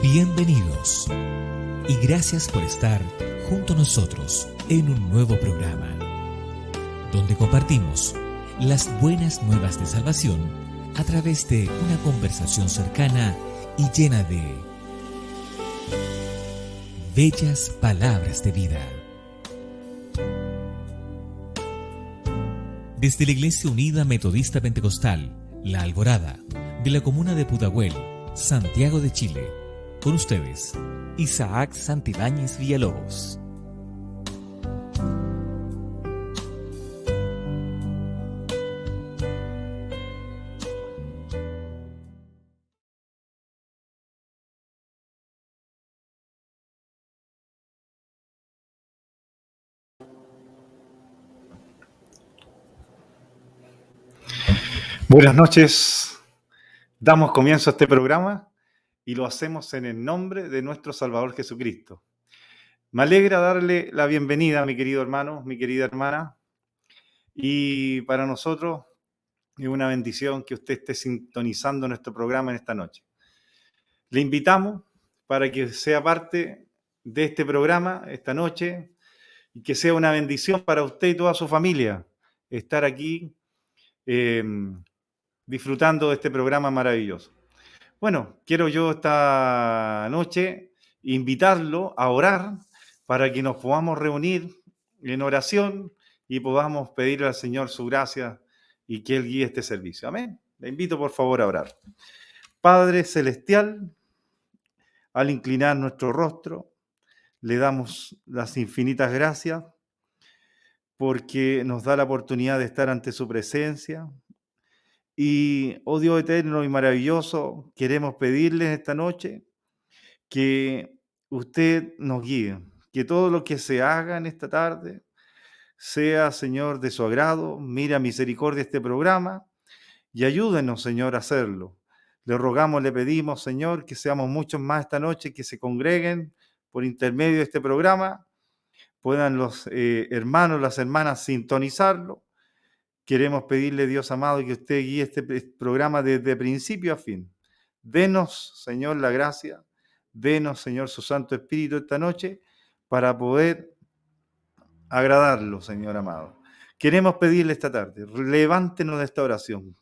Bienvenidos y gracias por estar junto a nosotros en un nuevo programa, donde compartimos las buenas nuevas de salvación a través de una conversación cercana y llena de bellas palabras de vida. Desde la Iglesia Unida Metodista Pentecostal, La Alborada, de la comuna de Pudahuel, Santiago de Chile, con ustedes, Isaac Santibáñez Villalobos. Buenas noches. Damos comienzo a este programa y lo hacemos en el nombre de nuestro Salvador Jesucristo. Me alegra darle la bienvenida a mi querido hermano, mi querida hermana, y para nosotros es una bendición que usted esté sintonizando nuestro programa en esta noche. Le invitamos para que sea parte de este programa esta noche y que sea una bendición para usted y toda su familia estar aquí disfrutando de este programa maravilloso. Bueno, quiero yo esta noche invitarlo a orar para que nos podamos reunir en oración y podamos pedirle al Señor su gracia y que Él guíe este servicio. Amén. Le invito por favor a orar. Padre Celestial, al inclinar nuestro rostro, le damos las infinitas gracias porque nos da la oportunidad de estar ante su presencia. Y, oh Dios eterno y maravilloso, queremos pedirle esta noche que usted nos guíe, que todo lo que se haga en esta tarde sea, Señor, de su agrado. Mira misericordia este programa y ayúdenos, Señor, a hacerlo. Le rogamos, le pedimos, Señor, que seamos muchos más esta noche, que se congreguen por intermedio de este programa, puedan los hermanos, las hermanas sintonizarlo. Queremos pedirle, Dios amado, que usted guíe este programa desde principio a fin. Denos, Señor, la gracia. Denos, Señor, su Santo Espíritu esta noche para poder agradarlo, Señor amado. Queremos pedirle esta tarde, levántenos de esta oración,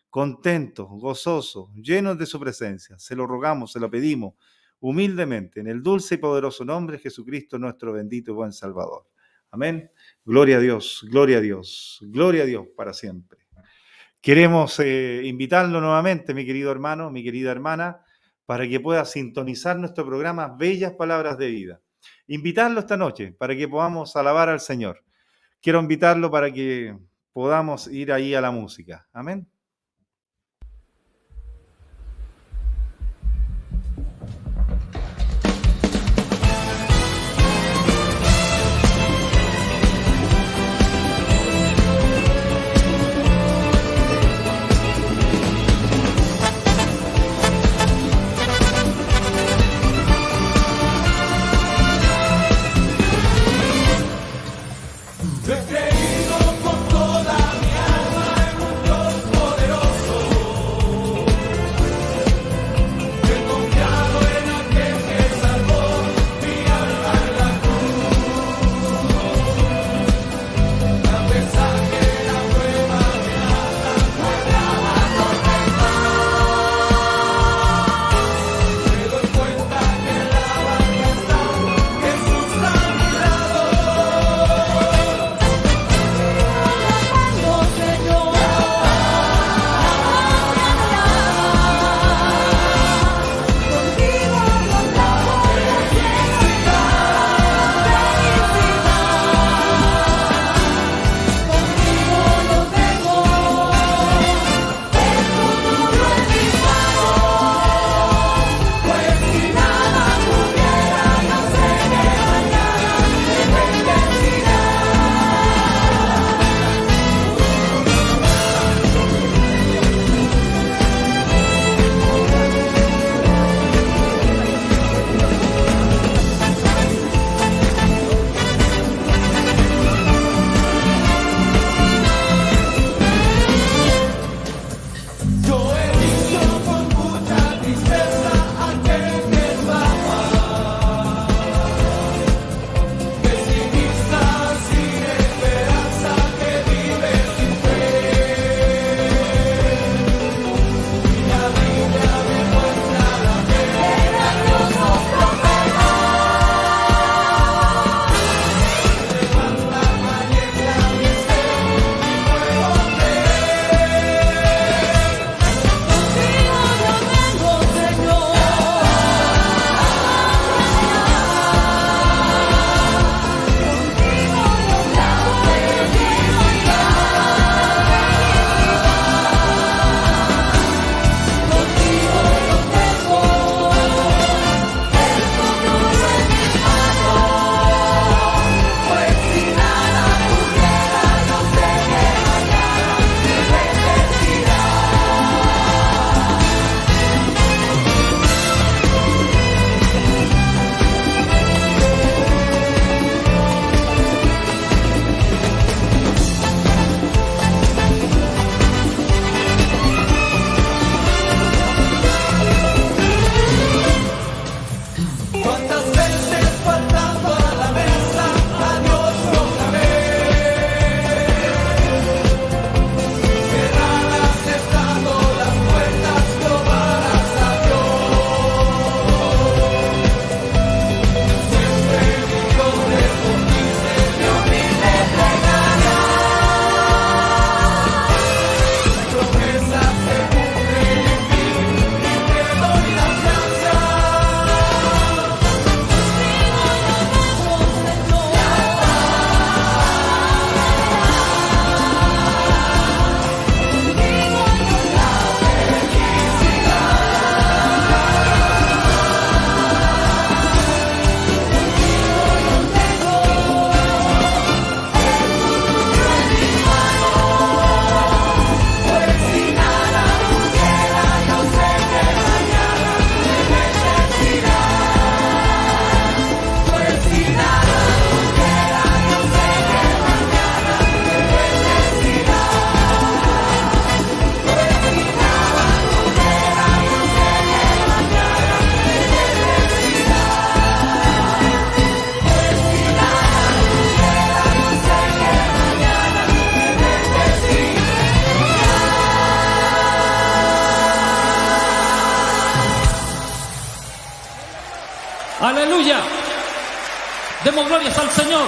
contentos, gozosos, llenos de su presencia. Se lo rogamos, se lo pedimos humildemente, en el dulce y poderoso nombre de Jesucristo, nuestro bendito y buen Salvador. Amén. Gloria a Dios, gloria a Dios, gloria a Dios para siempre. Queremos invitarlo nuevamente, mi querido hermano, mi querida hermana, para que pueda sintonizar nuestro programa Bellas Palabras de Vida. Invitarlo esta noche para que podamos alabar al Señor. Quiero invitarlo para que podamos ir ahí a la música. Amén. Yo he creído con toda mi alma en un Dios Aleluya. Demos glorias al Señor.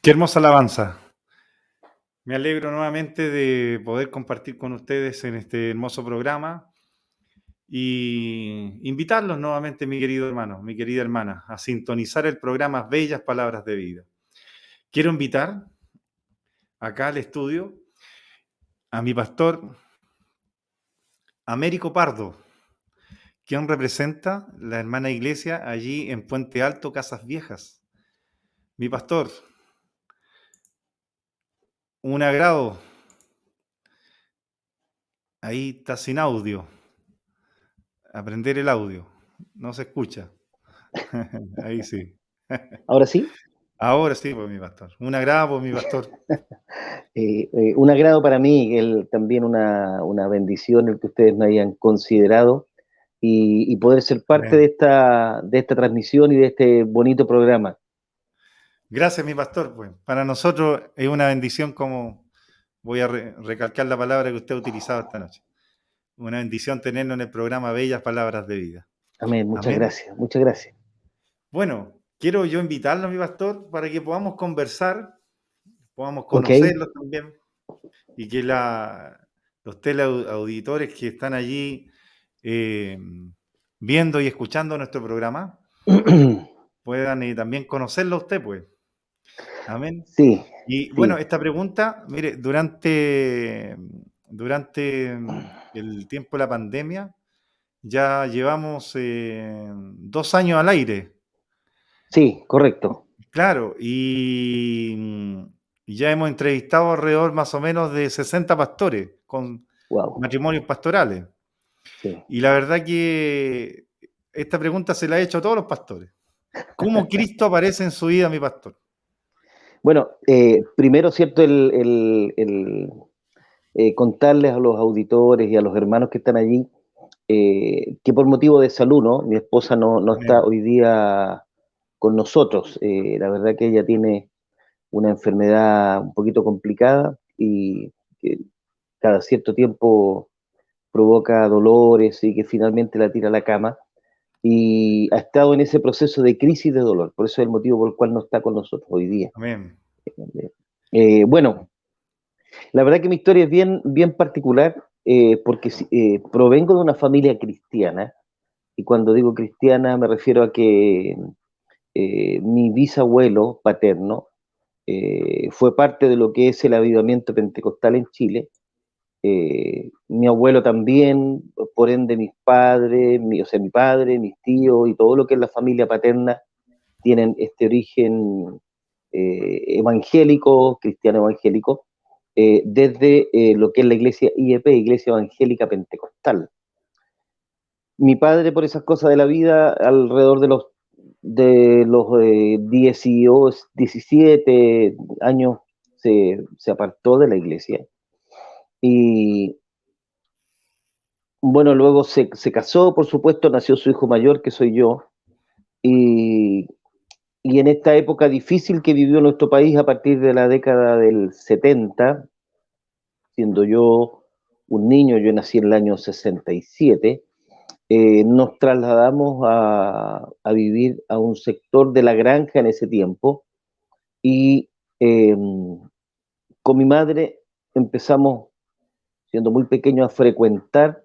Qué hermosa alabanza. Me alegro nuevamente de poder compartir con ustedes en este hermoso programa y invitarlos nuevamente, mi querido hermano, mi querida hermana, a sintonizar el programa Bellas Palabras de Vida. Quiero invitar acá al estudio a mi pastor Américo Pardo, quien representa la hermana iglesia allí en Puente Alto, Casas Viejas. Mi pastor, un agrado. Ahí está sin audio. Aprender el audio. No se escucha. Ahí sí. ¿Ahora sí? Ahora sí, pues mi pastor. Un agrado, pues mi pastor. Un agrado para mí, también una bendición el que ustedes me hayan considerado y poder ser parte Amén. de esta transmisión y de este bonito programa. Gracias, mi pastor. Pues para nosotros es una bendición, como voy a recalcar la palabra que usted ha utilizado esta noche. Una bendición tenerlo en el programa Bellas Palabras de Vida. Amén, muchas Amén. gracias, muchas gracias. Bueno, quiero yo invitarlo, mi pastor, para que podamos conversar, podamos Ok, conocerlos también y que los teleauditores que están allí viendo y escuchando nuestro programa puedan también conocerlo a usted, pues. Amén. sí, Y bueno, sí, esta pregunta, mire, durante el tiempo de la pandemia, ya llevamos 2 años al aire, sí, correcto. claro, y ya hemos entrevistado alrededor más o menos de 60 pastores con Wow, matrimonios pastorales. sí. Y la verdad que esta pregunta se la he hecho a todos los pastores. ¿Cómo Cristo aparece en su vida, mi pastor? Bueno, primero, cierto, contarles a los auditores y a los hermanos que están allí que por motivo de salud, ¿no? Mi esposa no está Amén. hoy día con nosotros. La verdad que ella tiene una enfermedad un poquito complicada y que cada cierto tiempo provoca dolores y que finalmente la tira a la cama. Y ha estado en ese proceso de crisis de dolor. Por eso es el motivo por el cual no está con nosotros hoy día. Amén. Bueno, la verdad que mi historia es bien, bien particular porque provengo de una familia cristiana. Y cuando digo cristiana me refiero a que mi bisabuelo paterno fue parte de lo que es el avivamiento pentecostal en Chile. Mi abuelo también, por ende mis padres, o sea, mi padre, mis tíos y todo lo que es la familia paterna tienen este origen evangélico, cristiano evangélico, desde lo que es la iglesia IEP, Iglesia Evangélica Pentecostal. Mi padre, por esas cosas de la vida, alrededor de los 18, 17 años, se apartó de la iglesia. Y bueno, luego se casó, por supuesto, nació su hijo mayor, que soy yo. Y, y en esta época difícil que vivió nuestro país a partir de la década del 70, siendo yo un niño, yo nací en el año 67, nos trasladamos a vivir a un sector de la granja en ese tiempo y con mi madre empezamos, siendo muy pequeños, a frecuentar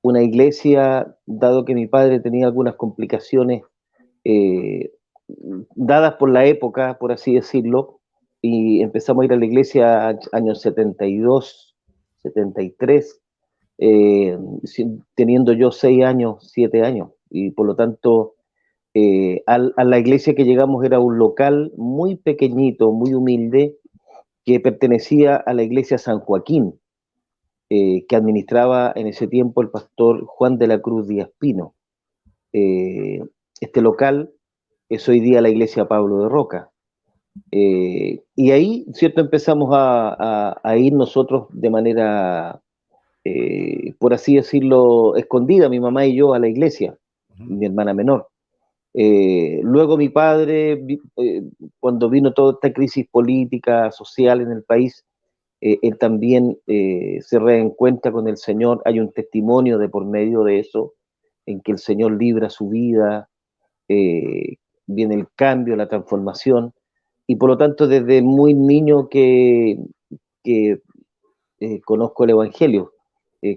una iglesia, dado que mi padre tenía algunas complicaciones eh, dadas por la época, por así decirlo, y empezamos a ir a la iglesia años 72, 73, teniendo yo 6 años, 7 años, y por lo tanto a la iglesia que llegamos era un local muy pequeñito, muy humilde, que pertenecía a la iglesia San Joaquín, que administraba en ese tiempo el pastor Juan de la Cruz Díaz Pino. Eh, este local es hoy día la iglesia Pablo de Roca. Y ahí, ¿cierto? Empezamos a ir nosotros de manera, por así decirlo, escondida, mi mamá y yo, a la iglesia, Ujú. mi hermana menor. Luego mi padre, cuando vino toda esta crisis política, social en el país, él también se reencuentra con el Señor. Hay un testimonio de por medio de eso, en que el Señor libra su vida, eh, viene el cambio, la transformación, y por lo tanto desde muy niño que conozco el Evangelio,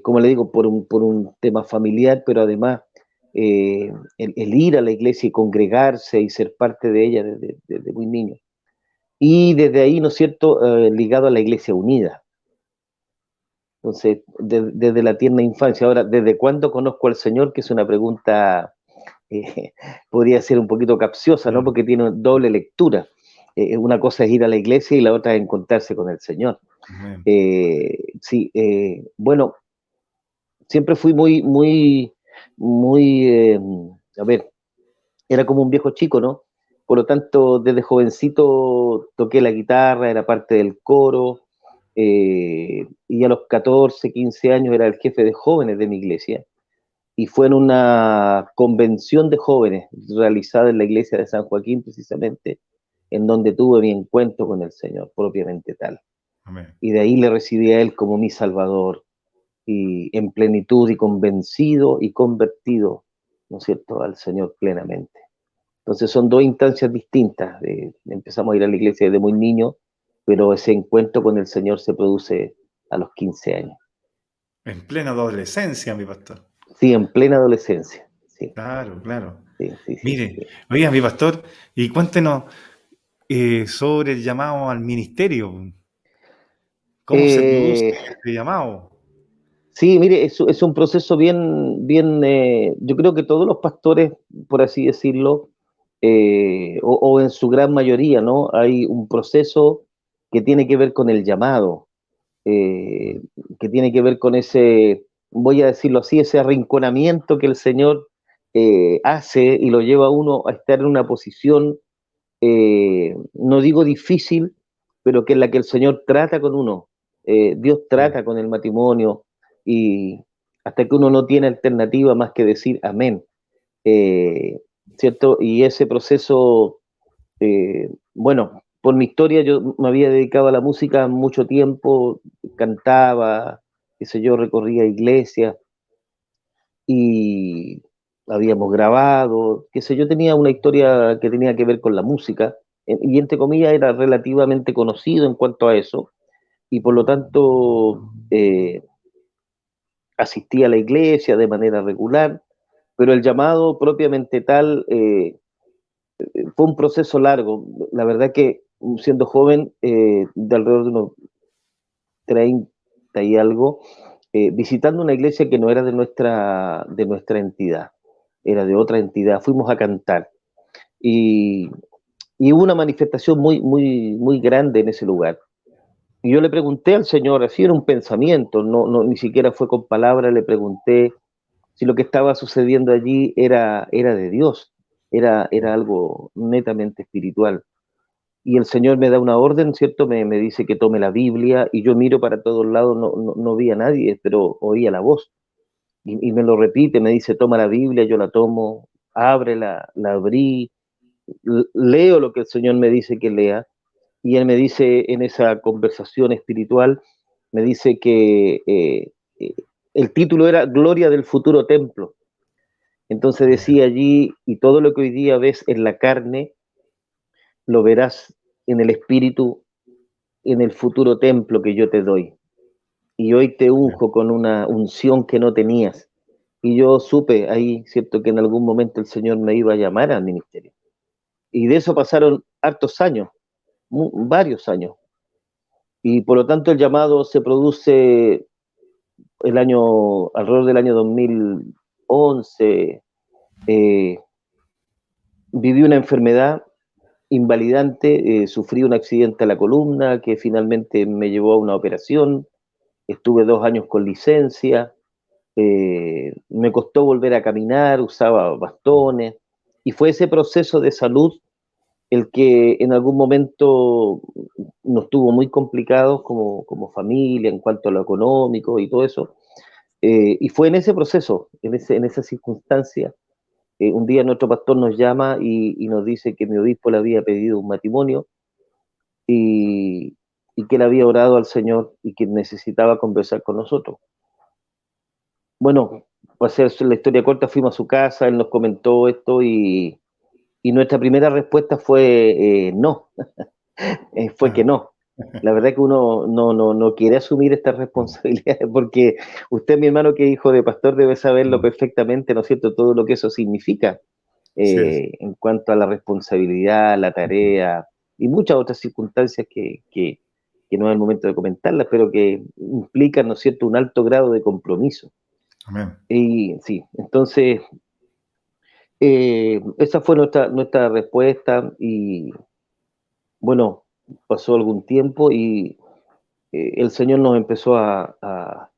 como le digo, por un tema familiar, pero además el ir a la iglesia y congregarse y ser parte de ella desde muy niño. Y desde ahí, ¿no es cierto?, ligado a la Iglesia Unida. Entonces, desde la tierna infancia. Ahora, ¿desde cuándo conozco al Señor? Que es una pregunta, eh, podría ser un poquito capciosa, ¿no? Claro. Porque tiene doble lectura. Una cosa es ir a la iglesia y la otra es encontrarse con el Señor. Amén. Sí, bueno, siempre fui muy, a ver, era como un viejo chico, ¿no? Por lo tanto, desde jovencito toqué la guitarra, era parte del coro, y a los 14, 15 años era el jefe de jóvenes de mi iglesia, y fue en una convención de jóvenes realizada en la iglesia de San Joaquín, precisamente, en donde tuve mi encuentro con el Señor, propiamente tal. Amén. Y de ahí le recibí a Él como mi Salvador, y en plenitud y convencido y convertido, ¿no es cierto?, al Señor plenamente. Entonces son dos instancias distintas. Empezamos a ir a la iglesia desde muy niño, pero ese encuentro con el Señor se produce a los 15 años. En plena adolescencia, mi pastor. Sí, en plena adolescencia. Sí, Claro, claro. sí, sí, sí, Mire, sí. oiga, mi pastor, y cuéntenos sobre el llamado al ministerio. ¿Cómo se produce Eh, este llamado? sí, mire, es un proceso bien, yo creo que todos los pastores, por así decirlo, o en su gran mayoría, ¿no? Hay un proceso que tiene que ver con el llamado, eh, que tiene que ver con ese, voy a decirlo así, ese arrinconamiento que el Señor hace y lo lleva a uno a estar en una posición, no digo difícil, pero que en la que el Señor trata con uno. Dios Sí. trata con el matrimonio y hasta que uno no tiene alternativa más que decir amén. Eh, ¿Cierto? Y ese proceso, bueno, por mi historia yo me había dedicado a la música mucho tiempo, cantaba, qué sé yo, recorría iglesias y habíamos grabado, qué sé yo, tenía una historia que tenía que ver con la música y entre comillas era relativamente conocido en cuanto a eso y por lo tanto asistía a la iglesia de manera regular, pero el llamado propiamente tal fue un proceso largo. La verdad que siendo joven, de alrededor de unos 30 y algo, visitando una iglesia que no era de nuestra entidad, era de otra entidad, fuimos a cantar y, y hubo una manifestación muy grande en ese lugar. Y yo le pregunté al Señor, así era un pensamiento, ni siquiera fue con palabras, le pregunté si lo que estaba sucediendo allí era de Dios, era algo netamente espiritual. Y el Señor me da una orden, ¿cierto? Me dice que tome la Biblia y yo miro para todos lados, no vi a nadie, pero oía la voz. Y me lo repite, me dice, toma la Biblia, yo la tomo, ábrela, la abrí, leo lo que el Señor me dice que lea. Y Él me dice en esa conversación espiritual, me dice que eh, el título era Gloria del futuro templo. Entonces Amén. decía allí, y todo lo que hoy día ves en la carne, lo verás en el espíritu, en el futuro templo que yo te doy. Y hoy te Amén. unjo con una unción que no tenías. Y yo supe ahí, cierto, que en algún momento el Señor me iba a llamar al ministerio. Y de eso pasaron hartos años, varios años. Y por lo tanto el llamado se produce alrededor del año 2011. Eh, Viví una enfermedad invalidante, sufrí un accidente a la columna que finalmente me llevó a una operación, estuve 2 años con licencia, me costó volver a caminar, usaba bastones, y fue ese proceso de salud el que en algún momento nos tuvo muy complicados como familia en cuanto a lo económico y todo eso. Y fue en ese proceso, en esa circunstancia, un día nuestro pastor nos llama y nos dice que mi obispo le había pedido un matrimonio y, y que él había orado al Señor y que necesitaba conversar con nosotros. Bueno, para hacer la historia corta, fuimos a su casa, él nos comentó esto y nuestra primera respuesta fue no, fue que no. La verdad que uno no quiere asumir estas responsabilidades porque usted, mi hermano, que es hijo de pastor, debe saberlo perfectamente, ¿no es cierto?, todo lo que eso significa Sí, en cuanto a la responsabilidad, la tarea y muchas otras circunstancias que no es el momento de comentarlas, pero que implican, ¿no es cierto?, un alto grado de compromiso. amén. Y sí, entonces, esa fue nuestra respuesta y bueno, pasó algún tiempo y el Señor nos empezó a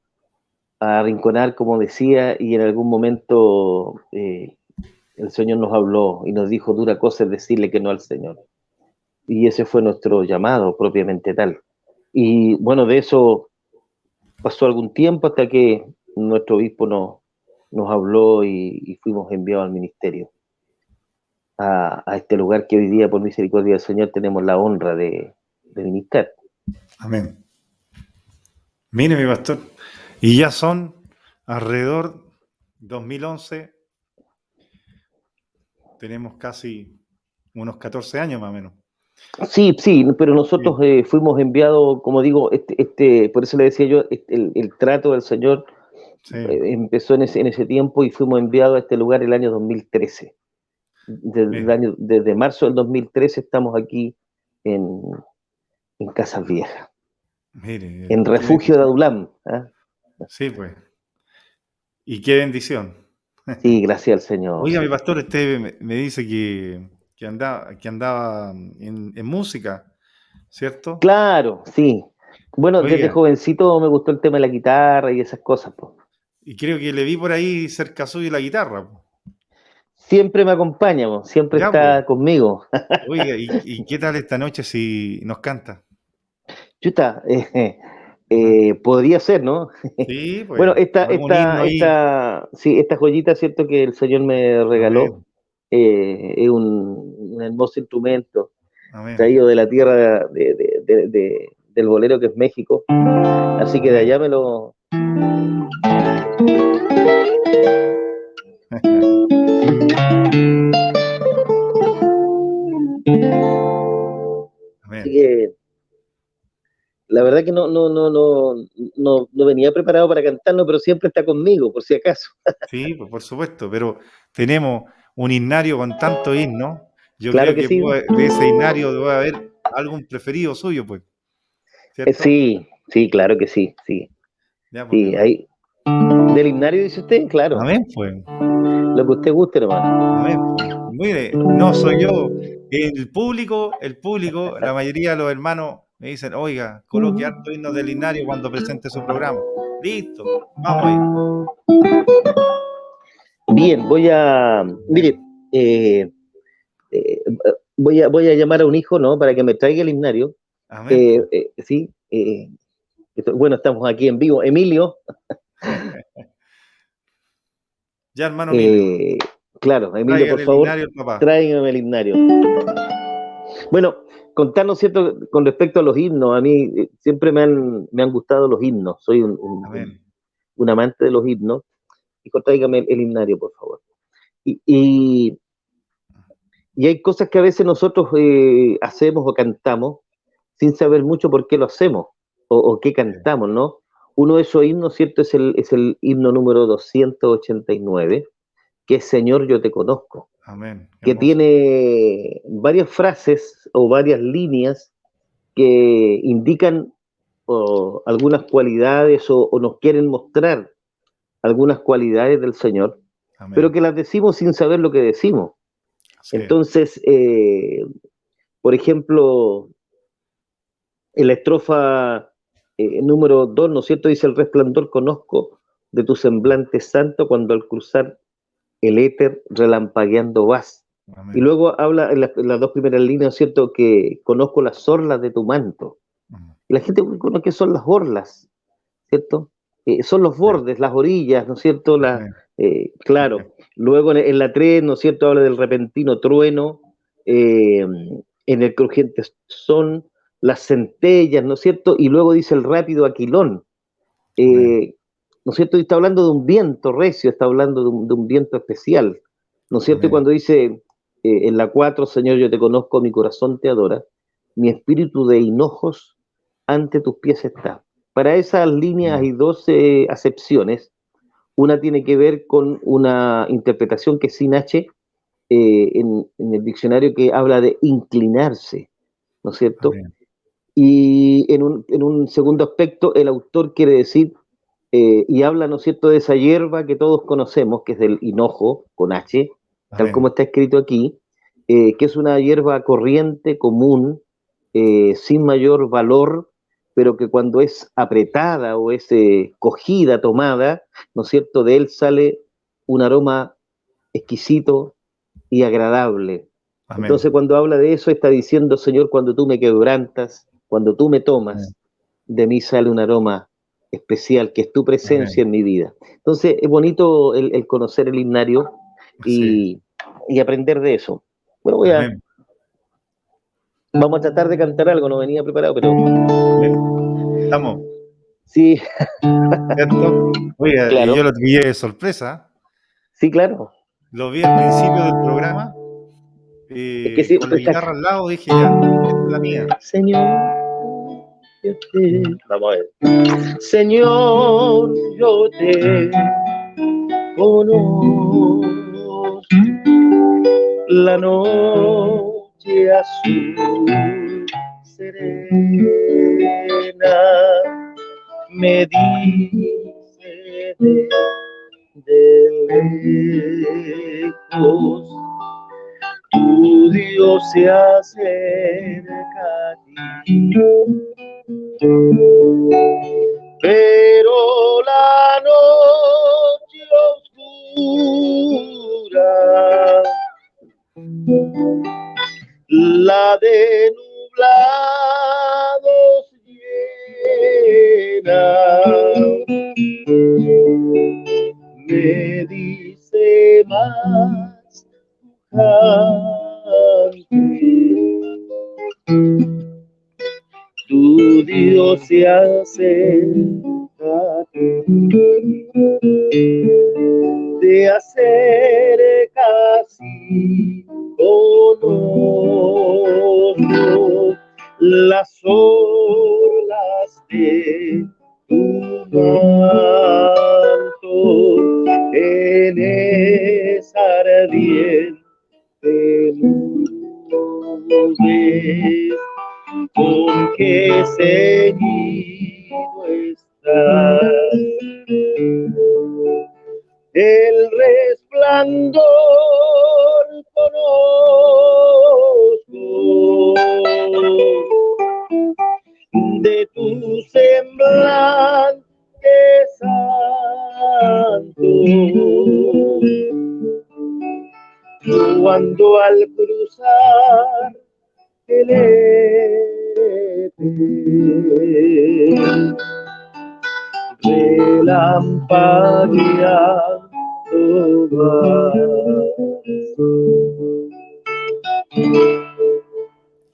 arrinconar, como decía, y en algún momento el Señor nos habló y nos dijo, dura cosa es decirle que no al Señor. Y ese fue nuestro llamado propiamente tal. Y bueno, de eso pasó algún tiempo hasta que nuestro obispo nos habló y fuimos enviados al ministerio, a este lugar que hoy día, por misericordia del Señor, tenemos la honra de ministrar. Amén. Mire, mi pastor, y ya son alrededor 2011, tenemos casi unos 14 años más o menos. Sí, sí, pero nosotros Sí, fuimos enviados, como digo, por eso le decía yo, el trato del Señor sí, empezó en ese tiempo y fuimos enviados a este lugar el año 2013. mire, Desde marzo del 2013 estamos aquí en, en Casas Viejas, en qué Refugio de bendición. Adulam. ¿Ah? Sí, pues, y qué bendición. Sí, gracias al Señor. Oiga, mi Sí. pastor, usted me dice que andaba en música, ¿cierto? Claro, sí. Bueno, desde Oiga, jovencito me gustó el tema de la guitarra y esas cosas, pues. y creo que le vi por ahí cerca suyo la guitarra, po. Siempre me acompaña, po, siempre Ya, pues. está conmigo. Oiga, ¿y qué tal esta noche si nos canta? Chuta, Ajá. podría ser, ¿no? Sí, Bueno, pues, algún himno ahí. sí, esta joyita, ¿cierto? Que el Señor me regaló, Amén, es un hermoso instrumento amén, traído de la tierra del bolero que es México. Así que de amén. allá me lo... Así Amén. que la verdad que no venía preparado para cantarlo, pero siempre está conmigo, por si acaso. Sí, pues por supuesto, pero tenemos un himnario con tantos himnos. Yo Claro creo que que sí. de ese himnario debe haber algún preferido suyo, pues, ¿cierto? Sí, sí, claro que sí, sí. Ya, pues, mi Sí, hermano. ahí. ¿Del himnario dice usted? Claro. Amén, pues. Lo que usted guste, hermano. Amén, pues. Mire, no soy yo. El público, la mayoría de los hermanos me dicen, oiga, coloque harto himnos del himnario cuando presente su programa. Listo, vamos ahí. Bien, mire, Amén, eh, eh, voy a llamar a un hijo, ¿no? Para que me traiga el himnario. amén, pues. Sí, bueno, estamos aquí en vivo. Emilio, Ya, hermano Emilio, eh, claro, Emilio, por tráigale el favor, himnario al papá. tráigame el himnario. Bueno, contarnos, ¿cierto? Con respecto a los himnos, a mí siempre me han gustado los himnos. Soy Amén. un amante de los himnos. Hijo, tráigame el himnario, por favor. Y, y, y hay cosas que a veces nosotros hacemos o cantamos sin saber mucho por qué lo hacemos o qué Sí. cantamos, ¿no? Uno de esos himnos, ¿cierto? Es el himno número 289, que es Señor, yo te conozco, Amén. que Hermoso. tiene varias frases o varias líneas que indican algunas cualidades o nos quieren mostrar algunas cualidades del Señor, pero Amén. que las decimos sin saber lo que decimos. Así es. Entonces, por ejemplo, en la estrofa número 2, ¿no es cierto? Dice, el resplandor conozco de tu semblante santo cuando al cruzar el éter relampagueando vas. Y Amén. luego habla en las dos primeras líneas, ¿cierto? Que conozco las orlas de tu manto. Mm. Y la gente conoce que son las orlas, ¿cierto? Son los Sí. bordes, las orillas, ¿no es cierto? Amén. Claro. Luego en la 3, ¿no es cierto? Habla del repentino trueno, eh, en el crujiente son las centellas, ¿no es cierto? Y luego dice el rápido aquilón, Amén. ¿no es cierto? Y está hablando de un viento recio, está hablando de un viento especial, ¿no es cierto? Y Amén. cuando dice en la 4, Señor, yo te conozco, mi corazón te adora, mi espíritu de hinojos ante tus pies está. Para esas líneas Amén. hay dos acepciones. Una tiene que ver con una interpretación que es sin H en el diccionario, que habla de inclinarse, ¿no es cierto? Amén. Y en un segundo aspecto, el autor quiere decir, y habla, ¿no es cierto?, de esa hierba que todos conocemos, que es del hinojo, con H, tal como Amén. está escrito aquí, que es una hierba corriente, común, sin mayor valor, pero que cuando es apretada o es cogida, tomada, ¿no es cierto?, de él sale un aroma exquisito y agradable. Amén. Entonces, cuando habla de eso, está diciendo, Señor, cuando tú me quebrantas, cuando tú me Amén. tomas, de mí sale un aroma especial, que es tu presencia Amén. en mi vida. Entonces, es bonito el conocer el himnario Sí. y aprender de eso. Bueno, Amén. vamos a tratar de cantar algo, no venía preparado, pero Amén. Estamos, sí, ¿cierto? Oiga, y yo claro, lo pillé de sorpresa. sí, claro. Lo vi al principio del programa Es que y sí, con la guitarra al lado dije ya, esta es la mía. Señor, vamos a ver. Señor, yo te conozco, la noche azul serena me dice de lejos, tu Dios se acerca a ti, pero la noche oscura, la de nublados llena, me dice más tu Dios se acerca a ti, te acerca así, conozco las olas de tu manto en esa ardiente nube con que ceñido estás. El resplandor conozco de tu semblante santo, cuando al cruzar el éter relampagueando vas.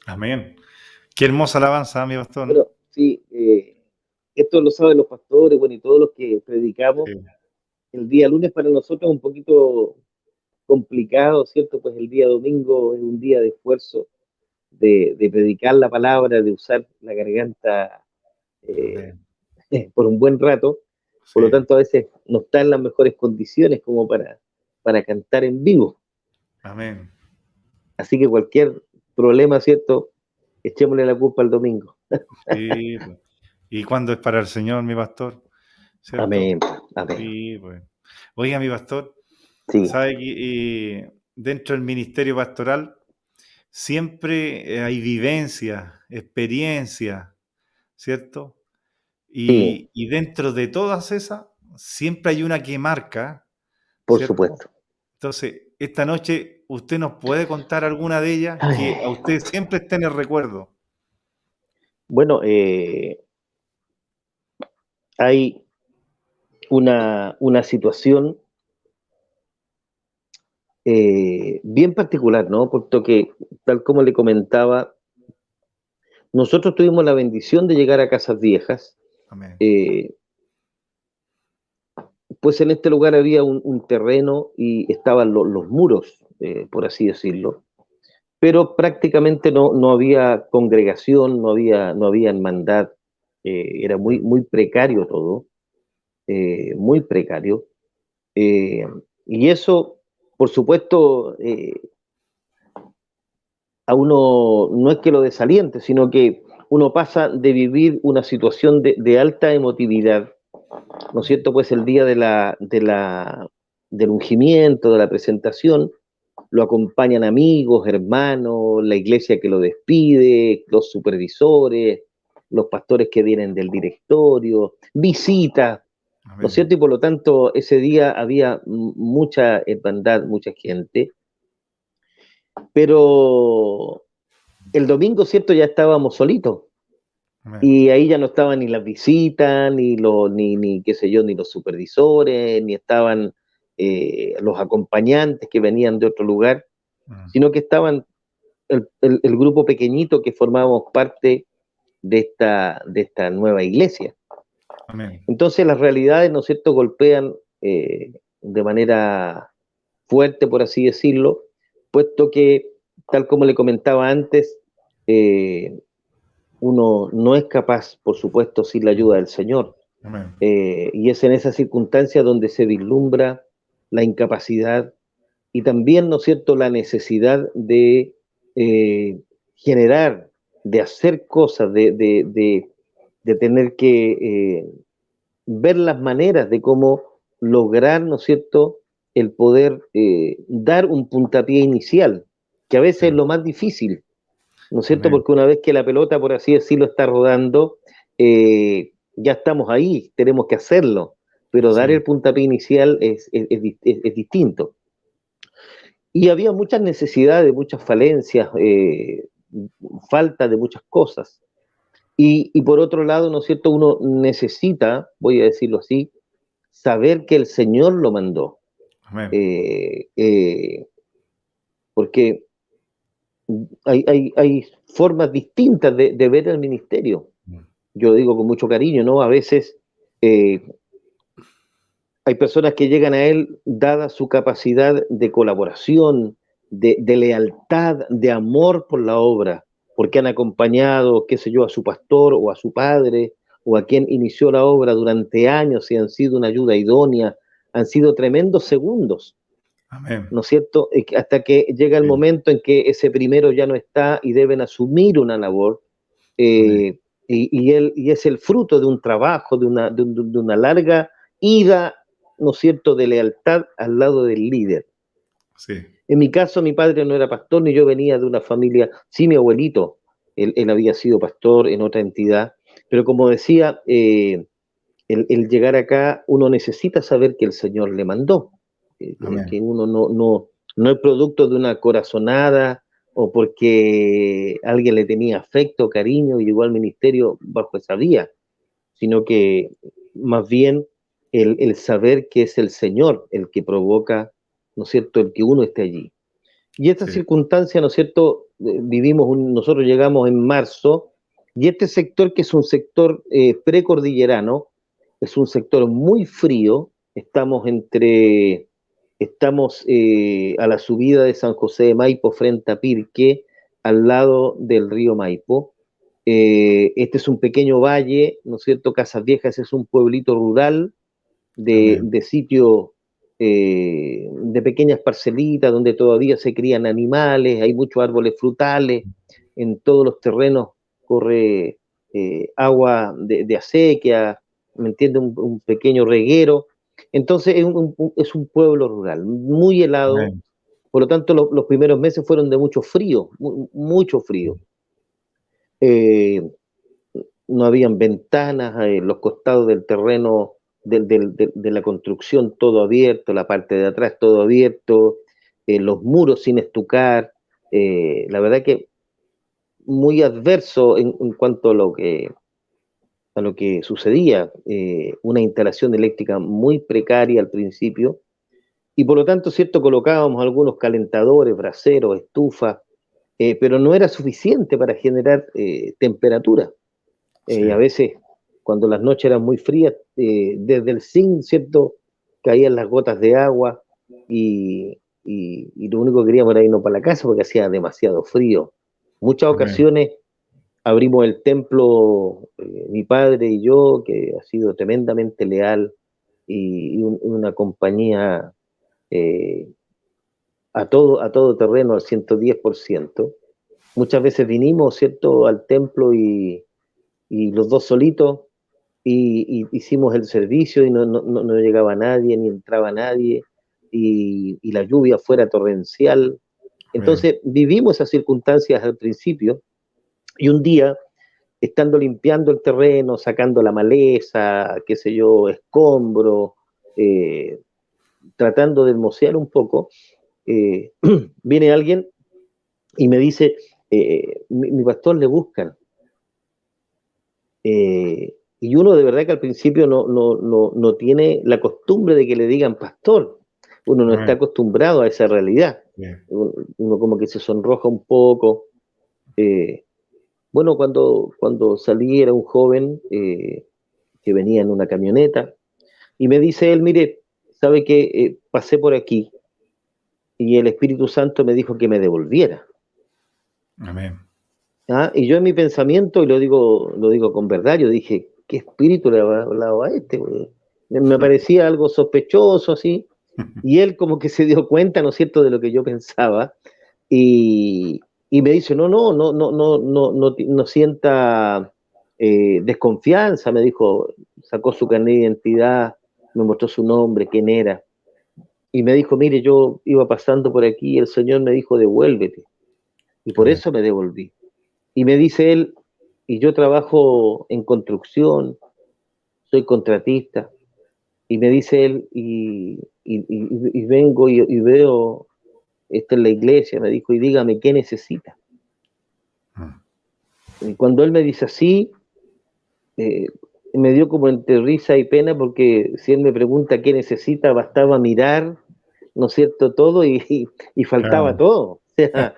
Amén. Qué hermosa alabanza, mi pastor. Bueno, sí, esto lo saben los pastores, bueno, y todos los que predicamos. Sí, El día lunes para nosotros es un poquito complicado, ¿cierto? Pues el día domingo es un día de esfuerzo, de predicar la palabra, de usar la garganta eh, amén. por un buen rato. Por lo Sí, tanto, a veces no está en las mejores condiciones como para cantar en vivo. amén. Así que cualquier problema, ¿cierto? Echémosle la culpa al domingo. Sí, pues. ¿Y cuándo es para el Señor, mi pastor? ¿Cierto? Amén, amén. Sí, pues. Oiga, mi pastor, Sí, sabe que dentro del ministerio pastoral siempre hay vivencia, experiencia, ¿cierto? sí, Y dentro de todas esas, siempre hay una que marca, por ¿cierto? supuesto. Entonces, esta noche ¿usted nos puede contar alguna de ellas que a usted siempre esté en el recuerdo? Bueno, hay una situación bien particular, ¿no? Porque, tal como le comentaba, nosotros tuvimos la bendición de llegar a Casas Viejas. Amén. Pues en este lugar había un terreno y estaban los muros, por así decirlo, pero prácticamente no había congregación, no había hermandad, era muy precario todo, muy precario. eh, y eso, por supuesto, a uno no es que lo desaliente, sino que uno pasa de vivir una situación de alta emotividad, ¿no es cierto? Pues el día del ungimiento, de la presentación, lo acompañan amigos, hermanos, la iglesia que lo despide, los supervisores, los pastores que vienen del directorio, visitas, ¿no es Amén. cierto? Y por lo tanto, ese día había mucha hermandad, mucha gente, pero el domingo, ¿cierto? Ya estábamos solitos. Amén. Y ahí ya no estaban ni las visitas, ni qué sé yo, ni los supervisores, ni estaban los acompañantes que venían de otro lugar, Mm. sino que estaban el grupo pequeñito que formábamos parte de esta nueva iglesia. Amén. Entonces las realidades, ¿no es cierto?, golpean de manera fuerte, por así decirlo, puesto que, tal como le comentaba antes, eh, uno no es capaz, por supuesto, sin la ayuda del Señor. Amén. Y es en esa circunstancia donde se vislumbra la incapacidad y también, ¿no es cierto?, la necesidad de eh, generar, de hacer cosas, de tener que ver las maneras de cómo lograr, ¿no es cierto?, el poder dar un puntapié inicial, que a veces Sí. es lo más difícil, ¿no es cierto? Amén. Porque una vez que la pelota, por así decirlo, está rodando, ya estamos ahí, tenemos que hacerlo, pero dar Sí. el puntapié inicial es distinto. Y había muchas necesidades, muchas falencias, falta de muchas cosas. Y por otro lado, ¿no es cierto? Uno necesita, voy a decirlo así, saber que el Señor lo mandó. Amén. Eh, eh, Porque hay formas distintas de ver el ministerio. Mm. Yo digo con mucho cariño, ¿no? A veces eh, hay personas que llegan a él dada su capacidad de colaboración, de lealtad, de amor por la obra, porque han acompañado, qué sé yo, a su pastor o a su padre o a quien inició la obra durante años y han sido una ayuda idónea, han sido tremendos segundos, Amén. ¿no es cierto? Hasta que llega el Sí. momento en que ese primero ya no está y deben asumir una labor, Amén. y es el fruto de un trabajo, de una larga ida, ¿no es cierto?, de lealtad al lado del líder. Sí. En mi caso, mi padre no era pastor, ni yo venía de una familia, sí, mi abuelito, él había sido pastor en otra entidad, pero como decía, el llegar acá, uno necesita saber que el Señor le mandó, que Amén. uno no es producto de una corazonada o porque alguien le tenía afecto, cariño y llegó al ministerio bajo esa vía, sino que más bien el saber que es el Señor el que provoca, ¿no es cierto?, el que uno esté allí. Y esta Sí. circunstancia, ¿no es cierto?, nosotros llegamos en marzo, y este sector, que es un sector precordillerano, es un sector muy frío, estamos a la subida de San José de Maipo frente a Pirque, al lado del río Maipo. Este es un pequeño valle, ¿no es cierto? Casas Viejas es un pueblito rural de, Amén. de sitio, de pequeñas parcelitas donde todavía se crían animales, hay muchos árboles frutales, en todos los terrenos corre agua de acequia, ¿me entiende? Un pequeño reguero. Entonces es un pueblo rural, muy helado, Amén. por lo tanto los primeros meses fueron de mucho frío, mucho frío. Eh, no habían ventanas, los costados del terreno de la construcción todo abierto, la parte de atrás todo abierto, los muros sin estucar, la verdad que muy adverso en cuanto a lo que sucedía, una instalación eléctrica muy precaria al principio, y por lo tanto, cierto, colocábamos algunos calentadores, braseros, estufas, pero no era suficiente para generar temperatura. Sí. A veces, cuando las noches eran muy frías, desde el zinc, ¿cierto?, caían las gotas de agua y lo único que queríamos era irnos para la casa porque hacía demasiado frío. Muchas Amén. ocasiones abrimos el templo, mi padre y yo, que ha sido tremendamente leal y una compañía eh, a todo terreno al 110%. Muchas veces vinimos, ¿cierto?, al templo y los dos solitos y hicimos el servicio y no llegaba nadie, ni entraba nadie, y la lluvia fuera torrencial. Amén. Entonces vivimos esas circunstancias al principio y un día, estando limpiando el terreno, sacando la maleza, qué sé yo, escombro, eh, tratando de hermosear un poco, eh, viene alguien y me dice, mi pastor le buscan. Y uno de verdad que al principio no tiene la costumbre de que le digan pastor. Uno no está Amén. acostumbrado a esa realidad. Bien. Uno como que se sonroja un poco. Eh, bueno, cuando salí era un joven que venía en una camioneta y me dice él, mire, sabe que pasé por aquí y el Espíritu Santo me dijo que me devolviera. Amén. ¿Ah? Y yo en mi pensamiento, y lo digo con verdad, yo dije, ¿qué espíritu le habrá hablado a este, güey? Me parecía algo sospechoso así, y él como que se dio cuenta, ¿no es cierto?, de lo que yo pensaba, y, y me dice, no sienta desconfianza, me dijo, sacó su carnet de identidad, me mostró su nombre, quién era, y me dijo, mire, yo iba pasando por aquí, y el Señor me dijo, devuélvete, y por Amén. eso me devolví. Y me dice él, y yo trabajo en construcción, soy contratista, y me dice él, y vengo y veo, esta en la iglesia, me dijo, y dígame qué necesita. Mm. Y cuando él me dice así, eh, me dio como entre risa y pena, porque si él me pregunta qué necesita, bastaba mirar, ¿no es cierto?, todo, y faltaba Claro. todo. O sea,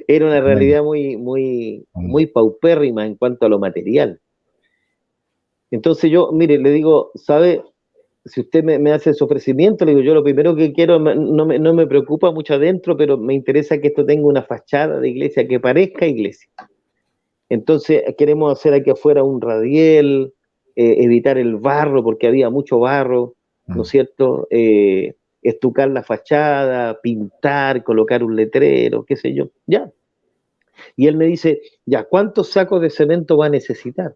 era una Amén. realidad muy Mm. paupérrima en cuanto a lo material. Entonces yo, mire, le digo, ¿sabe? Si usted me hace ese ofrecimiento, le digo, yo lo primero que quiero, no me preocupa mucho adentro, pero me interesa que esto tenga una fachada de iglesia, que parezca iglesia. Entonces queremos hacer aquí afuera un radiel, evitar el barro, porque había mucho barro, ¿no es Mm. cierto? Estucar la fachada, pintar, colocar un letrero, qué sé yo, ya. Y él me dice, ya, ¿cuántos sacos de cemento va a necesitar?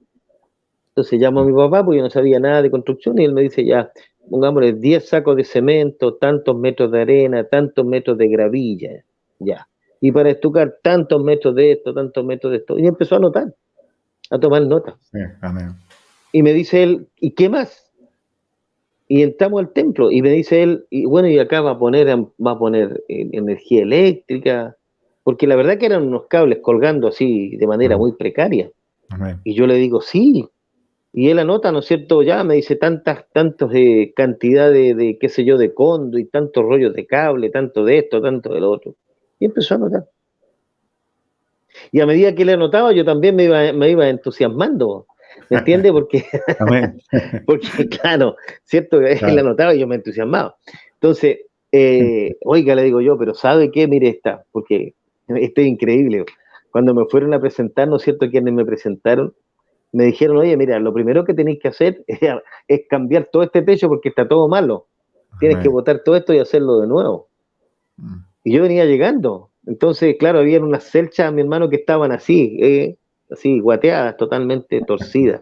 Entonces llamo a mi papá, porque yo no sabía nada de construcción, y él me dice, ya, pongámosle 10 sacos de cemento, tantos metros de arena, tantos metros de gravilla, ya. Y para estucar tantos metros de esto, tantos metros de esto. Y empezó a anotar, a tomar notas. Sí. Amén. Y me dice él, ¿y qué más? Y entramos al templo, y me dice él, y bueno, y acá va a poner energía eléctrica, porque la verdad que eran unos cables colgando así de manera Mm. muy precaria. Amén. Y yo le digo, sí. Y él anota, ¿no es cierto? Ya me dice tantos cantidad de, qué sé yo, de condo y tantos rollos de cable, tanto de esto, tanto de lo otro. Y empezó a anotar. Y a medida que él anotaba, yo también me iba entusiasmando. ¿Me entiende? Porque, Amén. porque claro, cierto que él Claro. anotaba y yo me entusiasmaba. Entonces, oiga, le digo yo, pero ¿sabe qué? Mire esta, porque esto es increíble. Cuando me fueron a presentar, ¿no es cierto? Quienes me presentaron, me dijeron, oye, mira, lo primero que tenéis que hacer es cambiar todo este techo porque está todo malo. Tienes que Amén. botar todo esto y hacerlo de nuevo. Mm. Y yo venía llegando. Entonces, claro, había unas celchas, mi hermano, que estaban así, guateadas, totalmente torcidas.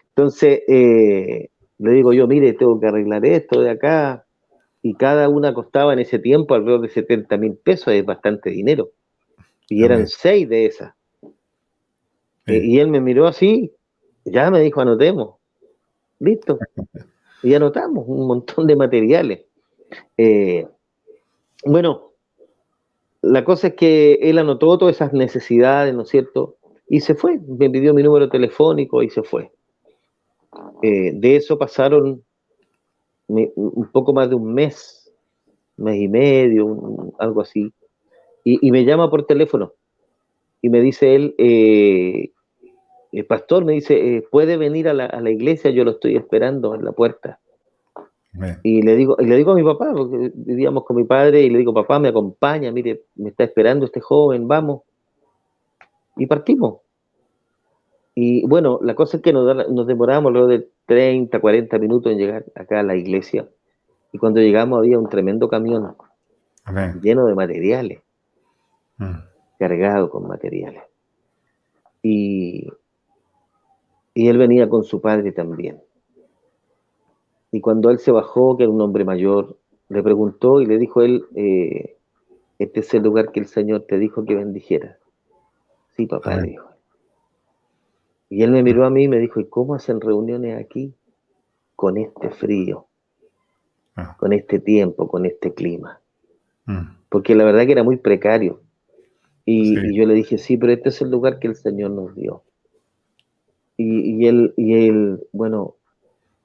Entonces, le digo yo, mire, tengo que arreglar esto de acá. Y cada una costaba en ese tiempo alrededor de 70.000 pesos, es bastante dinero. Y eran Amén. 6 de esas. Sí. Y él me miró así, ya me dijo, anotemos. Listo. Y anotamos un montón de materiales. Eh, Bueno, la cosa es que él anotó todas esas necesidades, ¿no es cierto? Y se fue, me pidió mi número telefónico y se fue. De eso pasaron un poco más de un mes y medio, algo así. Y me llama por teléfono y me dice él, el pastor me dice, ¿puede venir a la iglesia? Yo lo estoy esperando en la puerta. Amén. Y le digo a mi papá, porque vivíamos con mi padre, y le digo, papá, me acompaña, mire, me está esperando este joven, vamos. Y partimos. Y bueno, la cosa es que nos demoramos luego de 30, 40 minutos en llegar acá a la iglesia. Y cuando llegamos había un tremendo camión Amén. lleno de materiales, Mm. cargado con materiales. Y, y él venía con su padre también. Y cuando él se bajó, que era un hombre mayor, le preguntó y le dijo él, este es el lugar que el Señor te dijo que bendijera. Sí, papá, le Amén. dijo. Y él me miró a mí y me dijo, ¿y cómo hacen reuniones aquí con este frío, Ah. con este tiempo, con este clima? Mm. Porque la verdad que era muy precario. Sí. Y yo le dije, sí, pero este es el lugar que el Señor nos dio. Y él, bueno,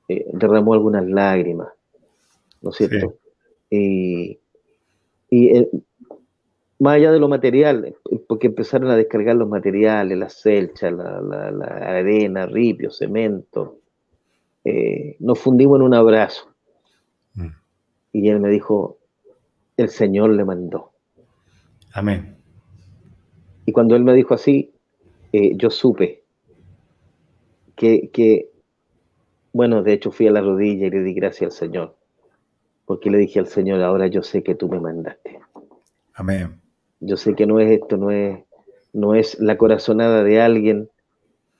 derramó algunas lágrimas, ¿no es Sí. cierto? Y, y más allá de lo material, porque empezaron a descargar los materiales, la celcha, la arena, ripio, cemento, nos fundimos en un abrazo. Mm. Y él me dijo, el Señor le mandó. Amén. Y cuando él me dijo así, yo supe que, bueno, de hecho fui a la rodilla y le di gracias al Señor, porque le dije al Señor, ahora yo sé que tú me mandaste. Amén. Yo sé que no es esto, no es la corazonada de alguien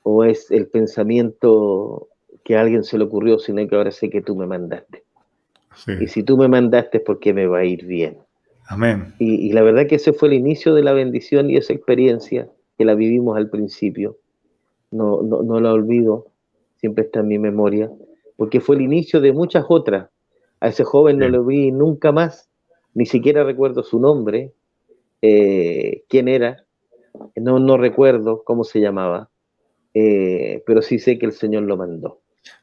o es el pensamiento que a alguien se le ocurrió, sino que ahora sé que tú me mandaste. Sí. Y si tú me mandaste es porque me va a ir bien. Amén. Y la verdad que ese fue el inicio de la bendición y esa experiencia que la vivimos al principio. No la olvido, siempre está en mi memoria, porque fue el inicio de muchas otras. A ese joven Sí. no lo vi nunca más, ni siquiera recuerdo su nombre, quién era, no recuerdo cómo se llamaba, pero sí sé que el Señor lo mandó.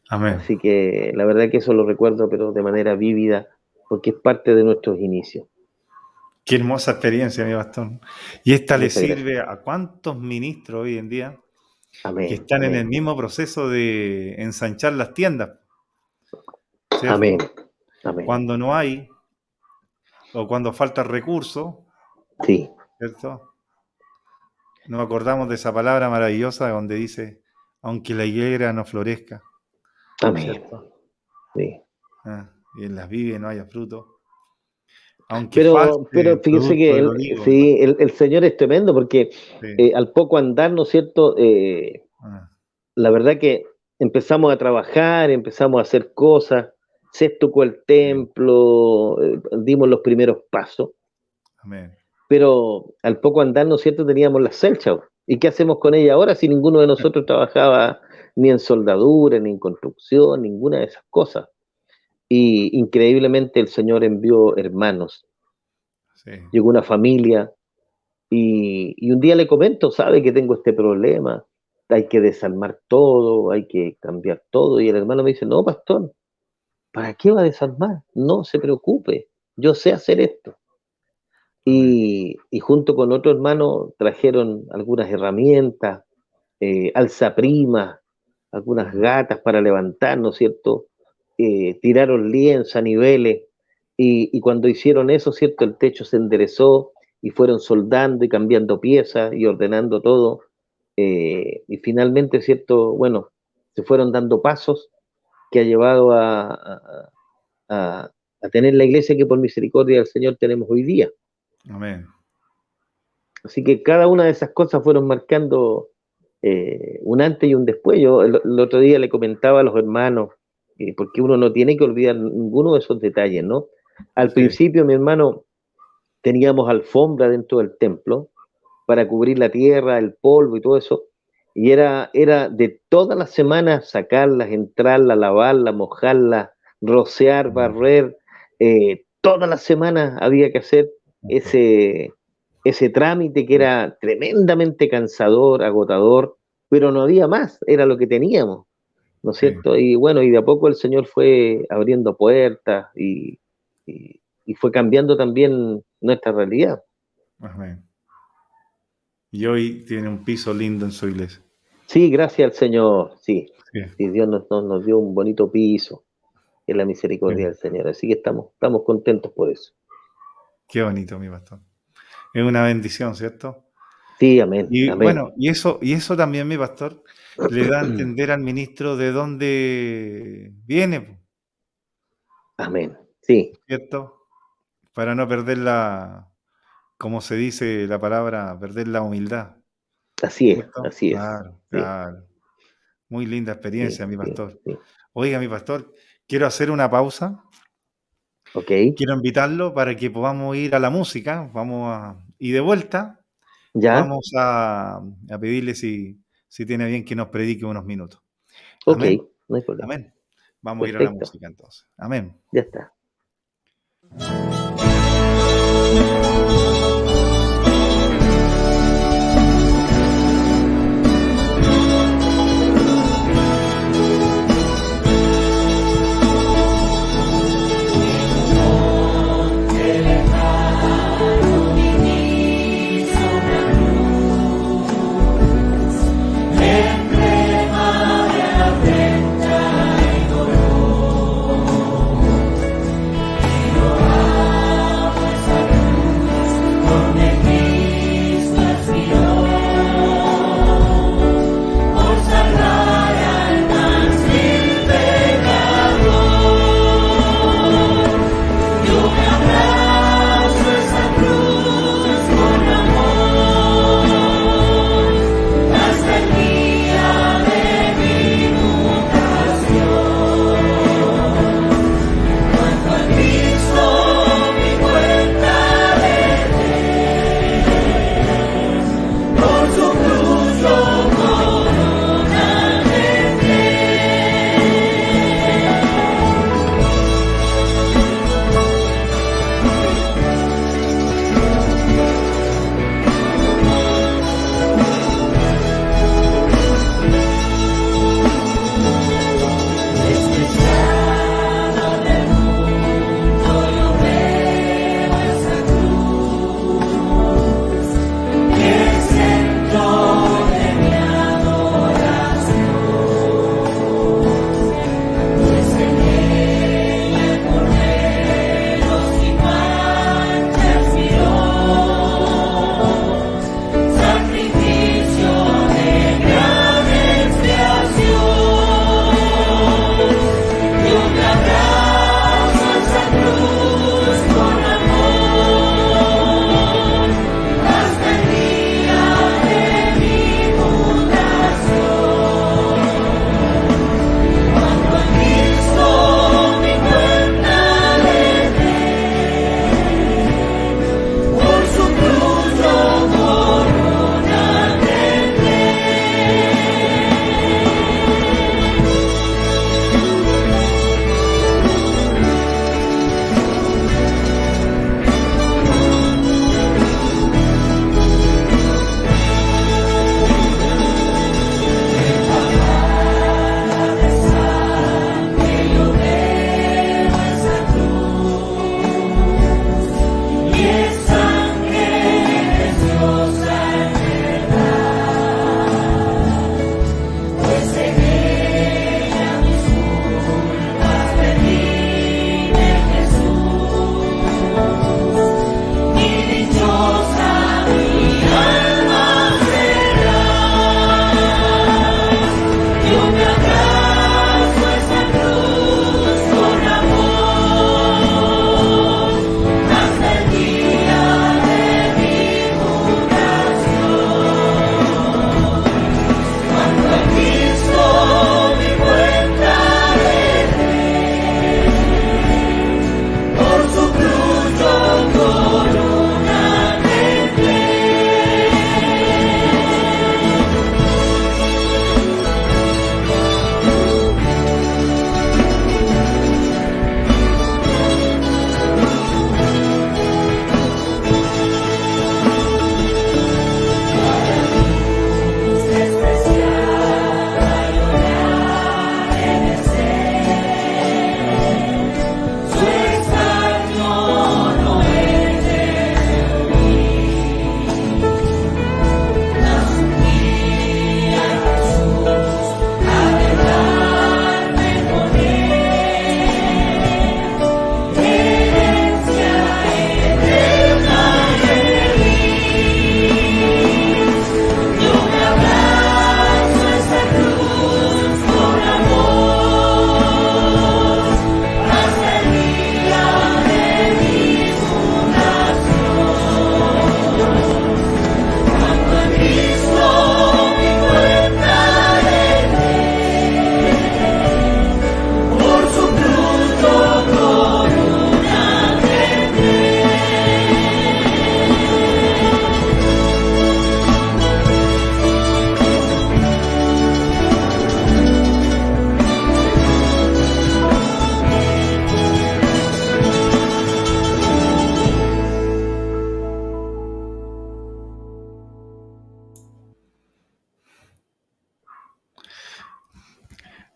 Amén. Así que la verdad que eso lo recuerdo, pero de manera vívida, porque es parte de nuestros inicios. Qué hermosa experiencia, mi pastor. Y esta le Muchas gracias. sirve a cuántos ministros hoy en día que Amén, están en el amén, mismo proceso de ensanchar las tiendas, amén, ¿cierto? amén. Cuando no hay o cuando falta recurso, Sí, ¿cierto? Nos acordamos de esa palabra maravillosa donde dice, aunque la higuera no florezca, amén. ¿cierto? Sí. Y en las vides no haya fruto, aunque Pero falte fíjese producto que del olivo. sí, el Señor es tremendo porque Sí. al poco andar, ¿no es cierto? Ah, La verdad que empezamos a trabajar, empezamos a hacer cosas, se estucó el amén. templo, dimos los primeros pasos, Amén. pero al poco andar, ¿no es cierto? Teníamos la celcha. ¿Y qué hacemos con ella ahora si ninguno de nosotros trabajaba ni en soldadura, ni en construcción, ninguna de esas cosas? Y increíblemente el Señor envió hermanos, Sí. llegó una familia. Y un día le comento, sabe que tengo este problema, hay que desarmar todo, hay que cambiar todo. Y el hermano me dice, no, pastor, ¿para qué va a desarmar? No se preocupe, yo sé hacer esto. Amén. Y junto con otro hermano trajeron algunas herramientas, alzaprimas, algunas Mm. gatas para levantar, ¿no es cierto? Tiraron lienza, niveles, y cuando hicieron eso, ¿cierto? El techo se enderezó y fueron soldando y cambiando piezas y ordenando todo. Y finalmente, ¿cierto? Bueno, se fueron dando pasos que ha llevado a, a tener la iglesia que por misericordia del Señor tenemos hoy día. Amén. Así que cada una de esas cosas fueron marcando un antes y un después. Yo el otro día le comentaba a los hermanos, porque uno no tiene que olvidar ninguno de esos detalles, ¿no? Al Sí. principio, mi hermano, teníamos alfombra dentro del templo para cubrir la tierra, el polvo y todo eso, y era de todas las semanas sacarlas, entrarlas, lavarlas, mojarlas, rociar, Mm. barrer, todas las semanas había que hacer ese trámite que era tremendamente cansador, agotador, pero no había más, era lo que teníamos, ¿no es Sí. cierto? Y bueno, y de a poco el Señor fue abriendo puertas y fue cambiando también nuestra realidad. Amén. Y hoy tiene un piso lindo en su iglesia. Sí, gracias al Señor, sí. Sí, Sí, Dios nos dio un bonito piso, en la misericordia sí. del Señor. Así que estamos contentos por eso. Qué bonito, mi pastor. Es una bendición, ¿cierto? Sí, amén, Y amén. bueno, y eso también, mi pastor, le da a entender al ministro de dónde viene, po, Amén. Sí, ¿cierto? Para no perder como se dice la palabra, perder la humildad, así es, ¿cierto? así es. Claro, Sí, claro. Muy linda sí, experiencia, mi sí, pastor. sí. Oiga, mi pastor, quiero hacer una pausa. Ok, Quiero invitarlo para que podamos ir a la música. Y de vuelta, ya, vamos a pedirle si tiene bien que nos predique unos minutos. ok, Amén. no hay problema. Amén. Vamos a ir a la Perfecto, música entonces. Amén. ya está.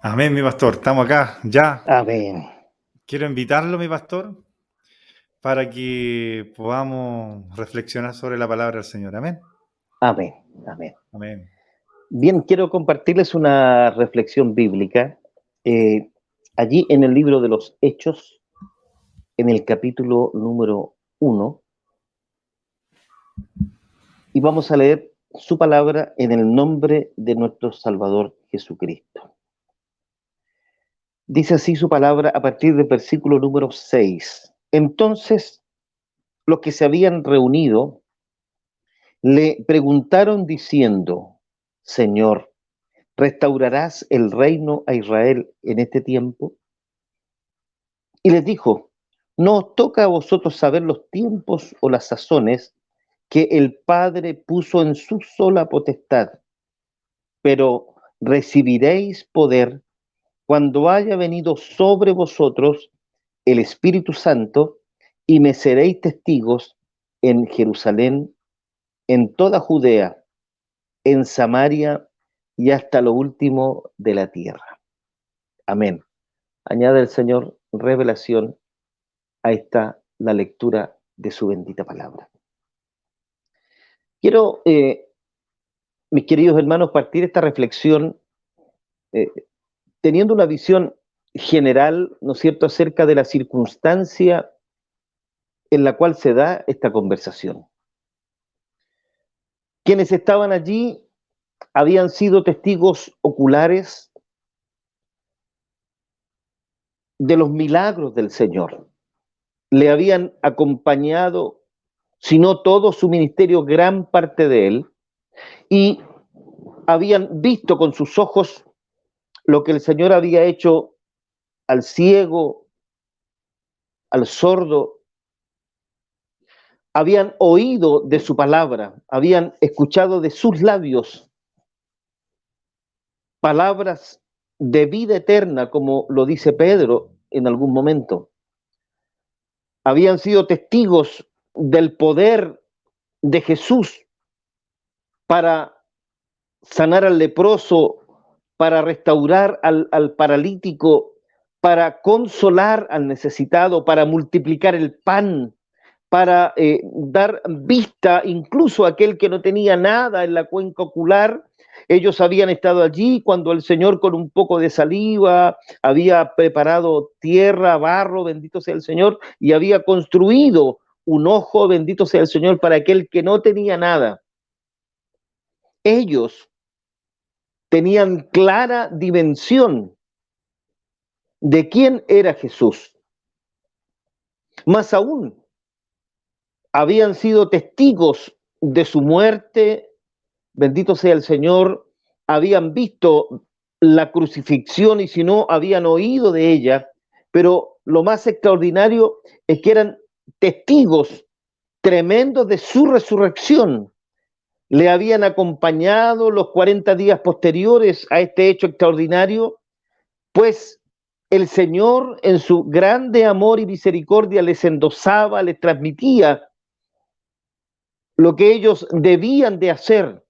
Amén, mi pastor. Estamos acá ya. Amén. Quiero invitarlo, mi pastor, para que podamos reflexionar sobre la palabra del Señor. Amén. Amén. Amén. Amén. Bien, quiero compartirles una reflexión bíblica. eh, Allí en el libro de los Hechos, en el capítulo número 1, y vamos a leer su palabra en el nombre de nuestro Salvador Jesucristo. Dice así su palabra a partir del versículo número 6. Entonces, los que se habían reunido le preguntaron diciendo: Señor, ¿restaurarás el reino a Israel en este tiempo? Y les dijo: no os toca a vosotros saber los tiempos o las sazones que el Padre puso en su sola potestad, pero recibiréis poder cuando haya venido sobre vosotros el Espíritu Santo, y me seréis testigos en Jerusalén, en toda Judea, en Samaria y hasta lo último de la tierra. Amén. Añade el Señor revelación a esta, la lectura de su bendita palabra. Quiero, mis queridos hermanos, partir esta reflexión eh, teniendo una visión general, ¿no es cierto?, acerca de la circunstancia en la cual se da esta conversación. Quienes estaban allí habían sido testigos oculares de los milagros del Señor. Le habían acompañado, si no todo su ministerio, gran parte de él, y habían visto con sus ojos lo que el Señor había hecho al ciego, al sordo. Habían oído de su palabra, habían escuchado de sus labios palabras de vida eterna, como lo dice Pedro en algún momento. Habían sido testigos del poder de Jesús para sanar al leproso, para restaurar al paralítico, para consolar al necesitado, para multiplicar el pan, para dar vista incluso a aquel que no tenía nada en la cuenca ocular. Ellos habían estado allí cuando el Señor, con un poco de saliva, había preparado tierra, barro, bendito sea el Señor, y había construido un ojo, bendito sea el Señor, para aquel que no tenía nada. Ellos tenían clara dimensión de quién era Jesús. Más aún, habían sido testigos de su muerte, bendito sea el Señor, habían visto la crucifixión y si no, habían oído de ella, pero lo más extraordinario es que eran testigos tremendos de su resurrección. Le habían acompañado los 40 días posteriores a este hecho extraordinario, pues el Señor en su grande amor y misericordia les endosaba, les transmitía lo que ellos debían de hacer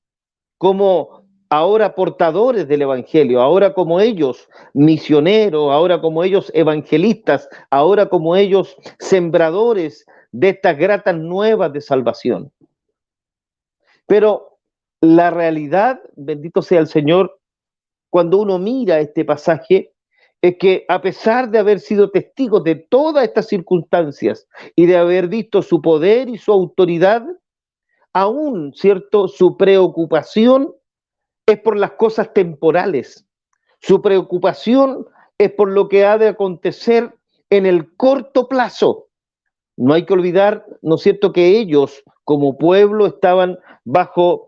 como ahora portadores del Evangelio, ahora como ellos misioneros, ahora como ellos evangelistas, ahora como ellos sembradores de estas gratas nuevas de salvación. Pero la realidad, bendito sea el Señor, cuando uno mira este pasaje, es que a pesar de haber sido testigos de todas estas circunstancias y de haber visto su poder y su autoridad, aún, ¿cierto?, su preocupación es por las cosas temporales. Su preocupación es por lo que ha de acontecer en el corto plazo. No hay que olvidar, ¿no es cierto?, que ellos como pueblo estaban bajo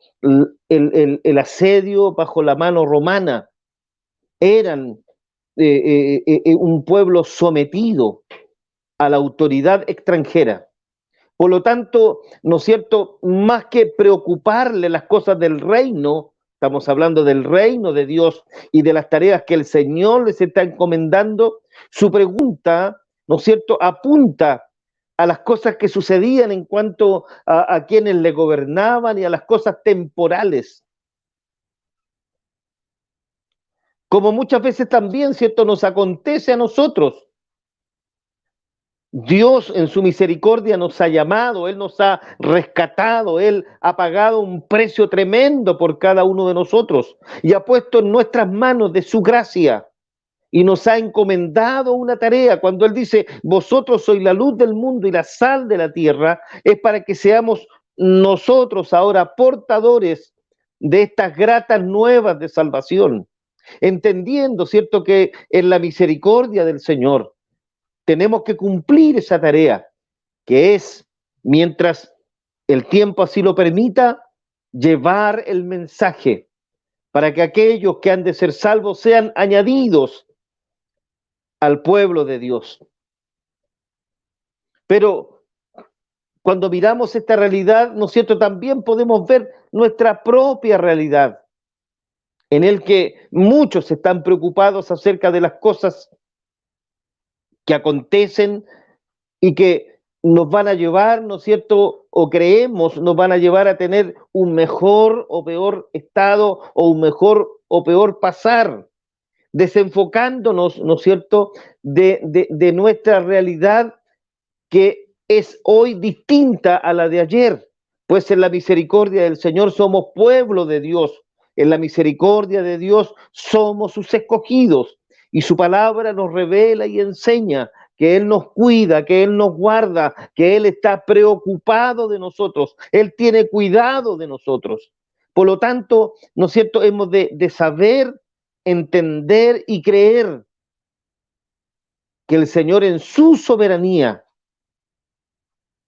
el asedio, bajo la mano romana. Eran un pueblo sometido a la autoridad extranjera. Por lo tanto, ¿no es cierto?, más que preocuparle las cosas del reino, estamos hablando del reino de Dios y de las tareas que el Señor les está encomendando, su pregunta, ¿no es cierto?, apunta a las cosas que sucedían en cuanto a quienes le gobernaban y a las cosas temporales. como muchas veces también, ¿cierto?, nos acontece a nosotros. Dios en su misericordia nos ha llamado, Él nos ha rescatado, Él ha pagado un precio tremendo por cada uno de nosotros y ha puesto en nuestras manos de su gracia y nos ha encomendado una tarea. Cuando Él dice, vosotros sois la luz del mundo y la sal de la tierra, es para que seamos nosotros ahora portadores de estas gratas nuevas de salvación, entendiendo, ¿cierto?, que en la misericordia del Señor tenemos que cumplir esa tarea, que es, mientras el tiempo así lo permita, llevar el mensaje para que aquellos que han de ser salvos sean añadidos al pueblo de Dios. Pero cuando miramos esta realidad, ¿no es cierto?, también podemos ver nuestra propia realidad, en el que muchos están preocupados acerca de las cosas que acontecen y que nos van a llevar, ¿no es cierto?, o creemos nos van a llevar a tener un mejor o peor estado o un mejor o peor pasar, desenfocándonos, ¿no es cierto?, de nuestra realidad que es hoy distinta a la de ayer, pues en la misericordia del Señor somos pueblo de Dios, en la misericordia de Dios somos sus escogidos, y su palabra nos revela y enseña que Él nos cuida, que Él nos guarda, que Él está preocupado de nosotros, Él tiene cuidado de nosotros. Por lo tanto, ¿no es cierto?, hemos de saber, entender y creer que el Señor en su soberanía,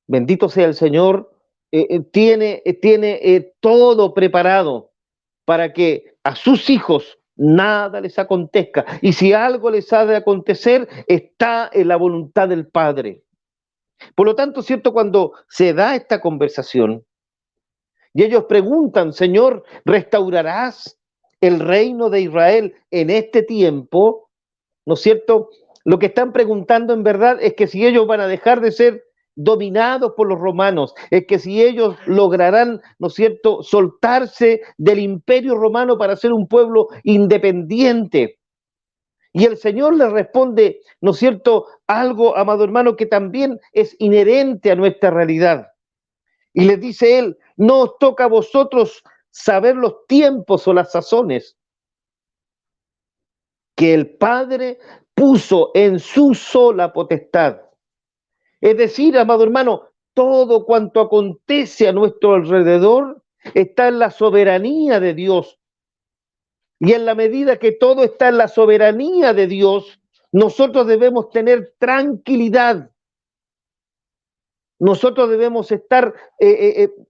bendito sea el Señor, tiene todo preparado para que a sus hijos nada les acontezca. Y si algo les ha de acontecer, está en la voluntad del Padre. Por lo tanto, ¿cierto?, cuando se da esta conversación y ellos preguntan, Señor, ¿restaurarás el reino de Israel en este tiempo? ¿No es cierto? Lo que están preguntando en verdad es que si ellos van a dejar de ser dominados por los romanos, es que si ellos lograrán, ¿no es cierto?, soltarse del imperio romano para ser un pueblo independiente. Y el Señor les responde, ¿no es cierto?, algo, amado hermano, que también es inherente a nuestra realidad. Y les dice Él, no os toca a vosotros saber los tiempos o las sazones que el Padre puso en su sola potestad. Es decir, amado hermano, todo cuanto acontece a nuestro alrededor está en la soberanía de Dios. Y en la medida que todo está en la soberanía de Dios, nosotros debemos tener tranquilidad. Nosotros debemos estar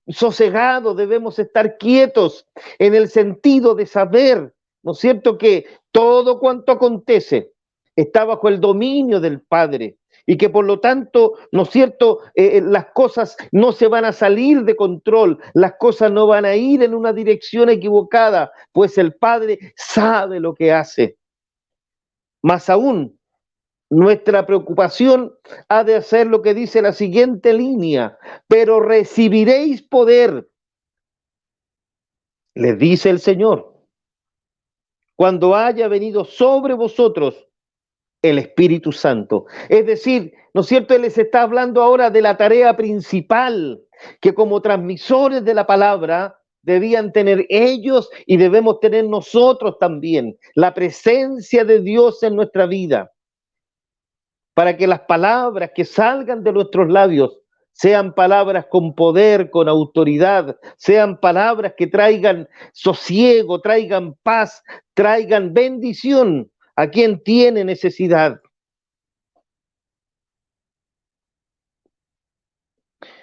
sosegados, debemos estar quietos en el sentido de saber, ¿no es cierto?, que todo cuanto acontece está bajo el dominio del Padre y que por lo tanto, ¿no es cierto?, las cosas no se van a salir de control, las cosas no van a ir en una dirección equivocada, pues el Padre sabe lo que hace. Más aún, nuestra preocupación ha de hacer lo que dice la siguiente línea, pero recibiréis poder, les dice el Señor, cuando haya venido sobre vosotros el Espíritu Santo. Es decir, ¿no es cierto?, Él les está hablando ahora de la tarea principal que como transmisores de la palabra debían tener ellos y debemos tener nosotros también, la presencia de Dios en nuestra vida, para que las palabras que salgan de nuestros labios sean palabras con poder, con autoridad, sean palabras que traigan sosiego, traigan paz, traigan bendición a quien tiene necesidad.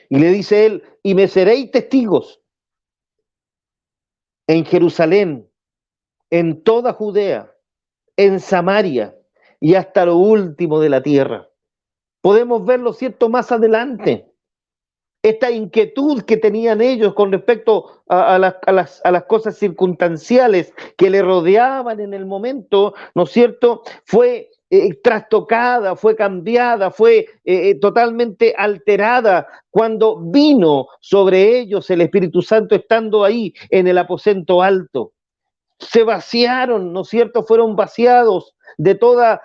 Y le dice Él, y me seréis testigos en Jerusalén, en toda Judea, en Samaria y hasta lo último de la tierra. Podemos verlo, ¿cierto?, más adelante. Esta inquietud que tenían ellos con respecto a las cosas circunstanciales que le rodeaban en el momento, ¿no es cierto?, fue trastocada, fue cambiada, fue totalmente alterada cuando vino sobre ellos el Espíritu Santo estando ahí en el aposento alto. se vaciaron, ¿no es cierto? Fueron vaciados de toda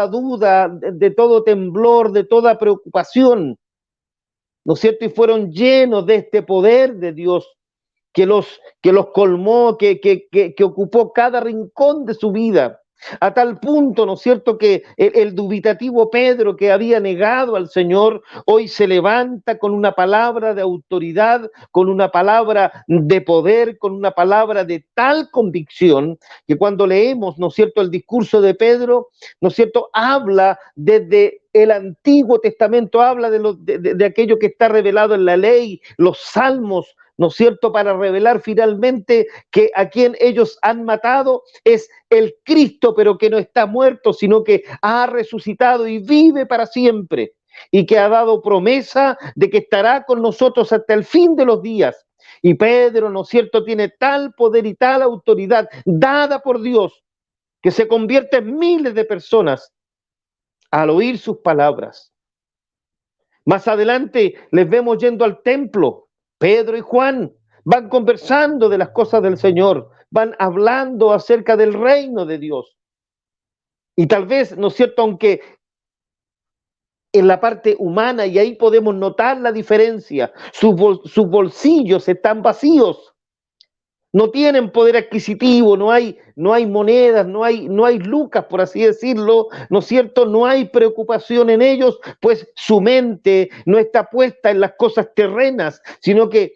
duda, de todo temblor, de toda preocupación, ¿no es cierto? Y fueron llenos de este poder de Dios que los colmó, que ocupó cada rincón de su vida, a tal punto, ¿no es cierto?, que el dubitativo Pedro, que había negado al Señor, hoy se levanta con una palabra de autoridad, con una palabra de poder, con una palabra de tal convicción, que cuando leemos, ¿no es cierto?, el discurso de Pedro, ¿no es cierto?, habla desde el Antiguo Testamento, habla de aquello que está revelado en la ley, los salmos, ¿no es cierto?, para revelar finalmente que a quien ellos han matado es el Cristo, pero que no está muerto, sino que ha resucitado y vive para siempre, y que ha dado promesa de que estará con nosotros hasta el fin de los días. Y Pedro, ¿no es cierto?, tiene tal poder y tal autoridad dada por Dios, que se convierte en miles de personas al oír sus palabras. Más adelante les vemos yendo al templo. Pedro y Juan van conversando de las cosas del Señor, van hablando acerca del reino de Dios. Y tal vez, ¿no es cierto?, aunque en la parte humana, y ahí podemos notar la diferencia, sus bolsillos están vacíos, no tienen poder adquisitivo, no hay monedas, no hay lucas, por así decirlo, ¿no es cierto? No hay preocupación en ellos, pues su mente no está puesta en las cosas terrenas, sino que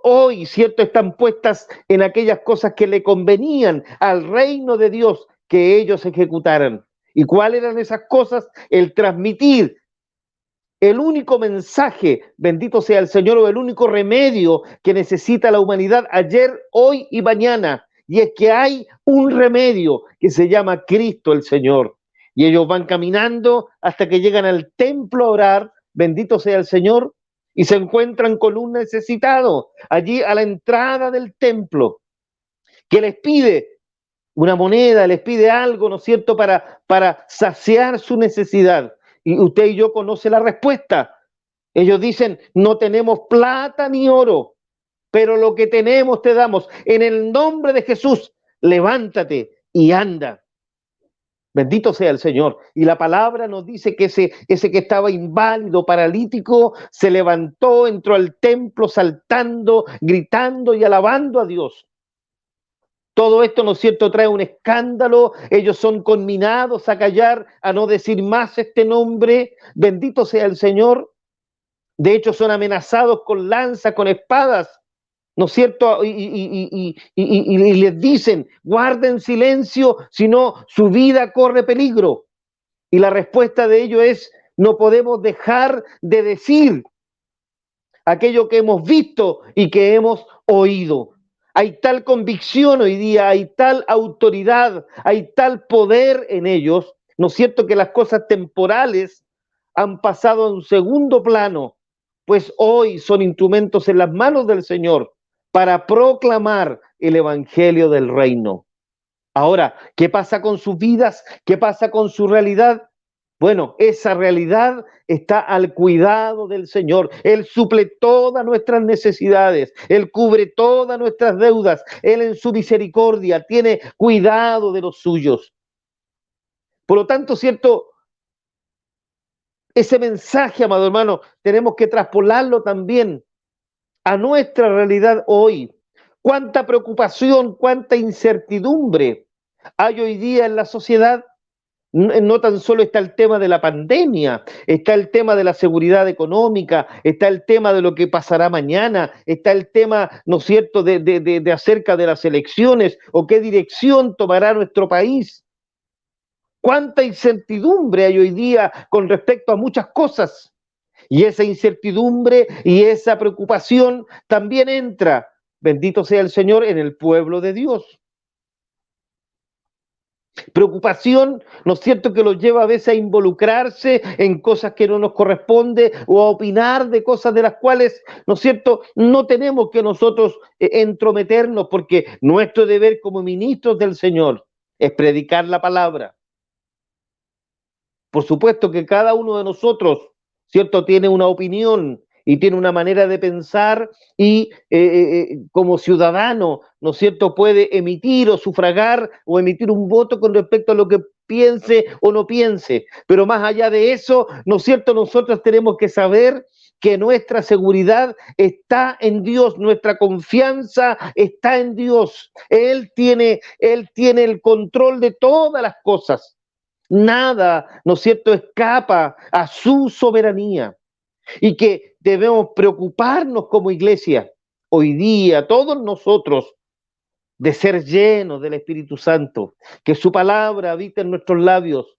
hoy, ¿cierto?, están puestas en aquellas cosas que le convenían al reino de Dios que ellos ejecutaran. ¿Y cuáles eran esas cosas? El transmitir el único mensaje, bendito sea el Señor, o el único remedio que necesita la humanidad ayer, hoy y mañana. Y es que hay un remedio que se llama Cristo el Señor. Y ellos van caminando hasta que llegan al templo a orar, bendito sea el Señor, y se encuentran con un necesitado allí a la entrada del templo, que les pide una moneda, les pide algo, ¿no es cierto?, para saciar su necesidad. Y usted y yo conoce la respuesta. Ellos dicen, no tenemos plata ni oro, pero lo que tenemos te damos. En el nombre de Jesús, levántate y anda. Bendito sea el Señor. Y la palabra nos dice que ese que estaba inválido, paralítico, se levantó, entró al templo saltando, gritando y alabando a Dios. Todo esto, ¿no es cierto?, trae un escándalo. Ellos son conminados a callar, a no decir más este nombre. Bendito sea el Señor. De hecho, son amenazados con lanzas, con espadas, ¿no es cierto? Y les dicen, guarden silencio, si no, su vida corre peligro. Y la respuesta de ellos es, no podemos dejar de decir aquello que hemos visto y que hemos oído. Hay tal convicción hoy día, hay tal autoridad, hay tal poder en ellos, ¿no es cierto?, que las cosas temporales han pasado a un segundo plano, pues hoy son instrumentos en las manos del Señor para proclamar el evangelio del reino. Ahora, ¿qué pasa con sus vidas? ¿Qué pasa con su realidad? Bueno, esa realidad está al cuidado del Señor. Él suple todas nuestras necesidades. Él cubre todas nuestras deudas. Él en su misericordia tiene cuidado de los suyos. Por lo tanto, ¿cierto? Ese mensaje, amado hermano, tenemos que traspolarlo también a nuestra realidad hoy. Cuánta preocupación, cuánta incertidumbre hay hoy día en la sociedad. No tan solo está el tema de la pandemia, está el tema de la seguridad económica, está el tema de lo que pasará mañana, está el tema, ¿no es cierto?, de acerca de las elecciones o qué dirección tomará nuestro país. Cuánta incertidumbre hay hoy día con respecto a muchas cosas. Y esa incertidumbre y esa preocupación también entra, bendito sea el Señor, en el pueblo de Dios. Preocupación, ¿no es cierto?, que los lleva a veces a involucrarse en cosas que no nos corresponde o a opinar de cosas de las cuales, ¿no es cierto?, no tenemos que nosotros entrometernos, porque nuestro deber como ministros del Señor es predicar la palabra. Por supuesto que cada uno de nosotros, ¿cierto?, tiene una opinión y tiene una manera de pensar y como ciudadano, ¿no es cierto?, puede emitir o sufragar o emitir un voto con respecto a lo que piense o no piense. Pero más allá de eso, ¿no es cierto?, nosotros tenemos que saber que nuestra seguridad está en Dios, nuestra confianza está en Dios. Él tiene el control de todas las cosas. Nada, ¿no es cierto?, escapa a su soberanía. Y que debemos preocuparnos como iglesia, hoy día, todos nosotros, de ser llenos del Espíritu Santo, que su palabra habite en nuestros labios,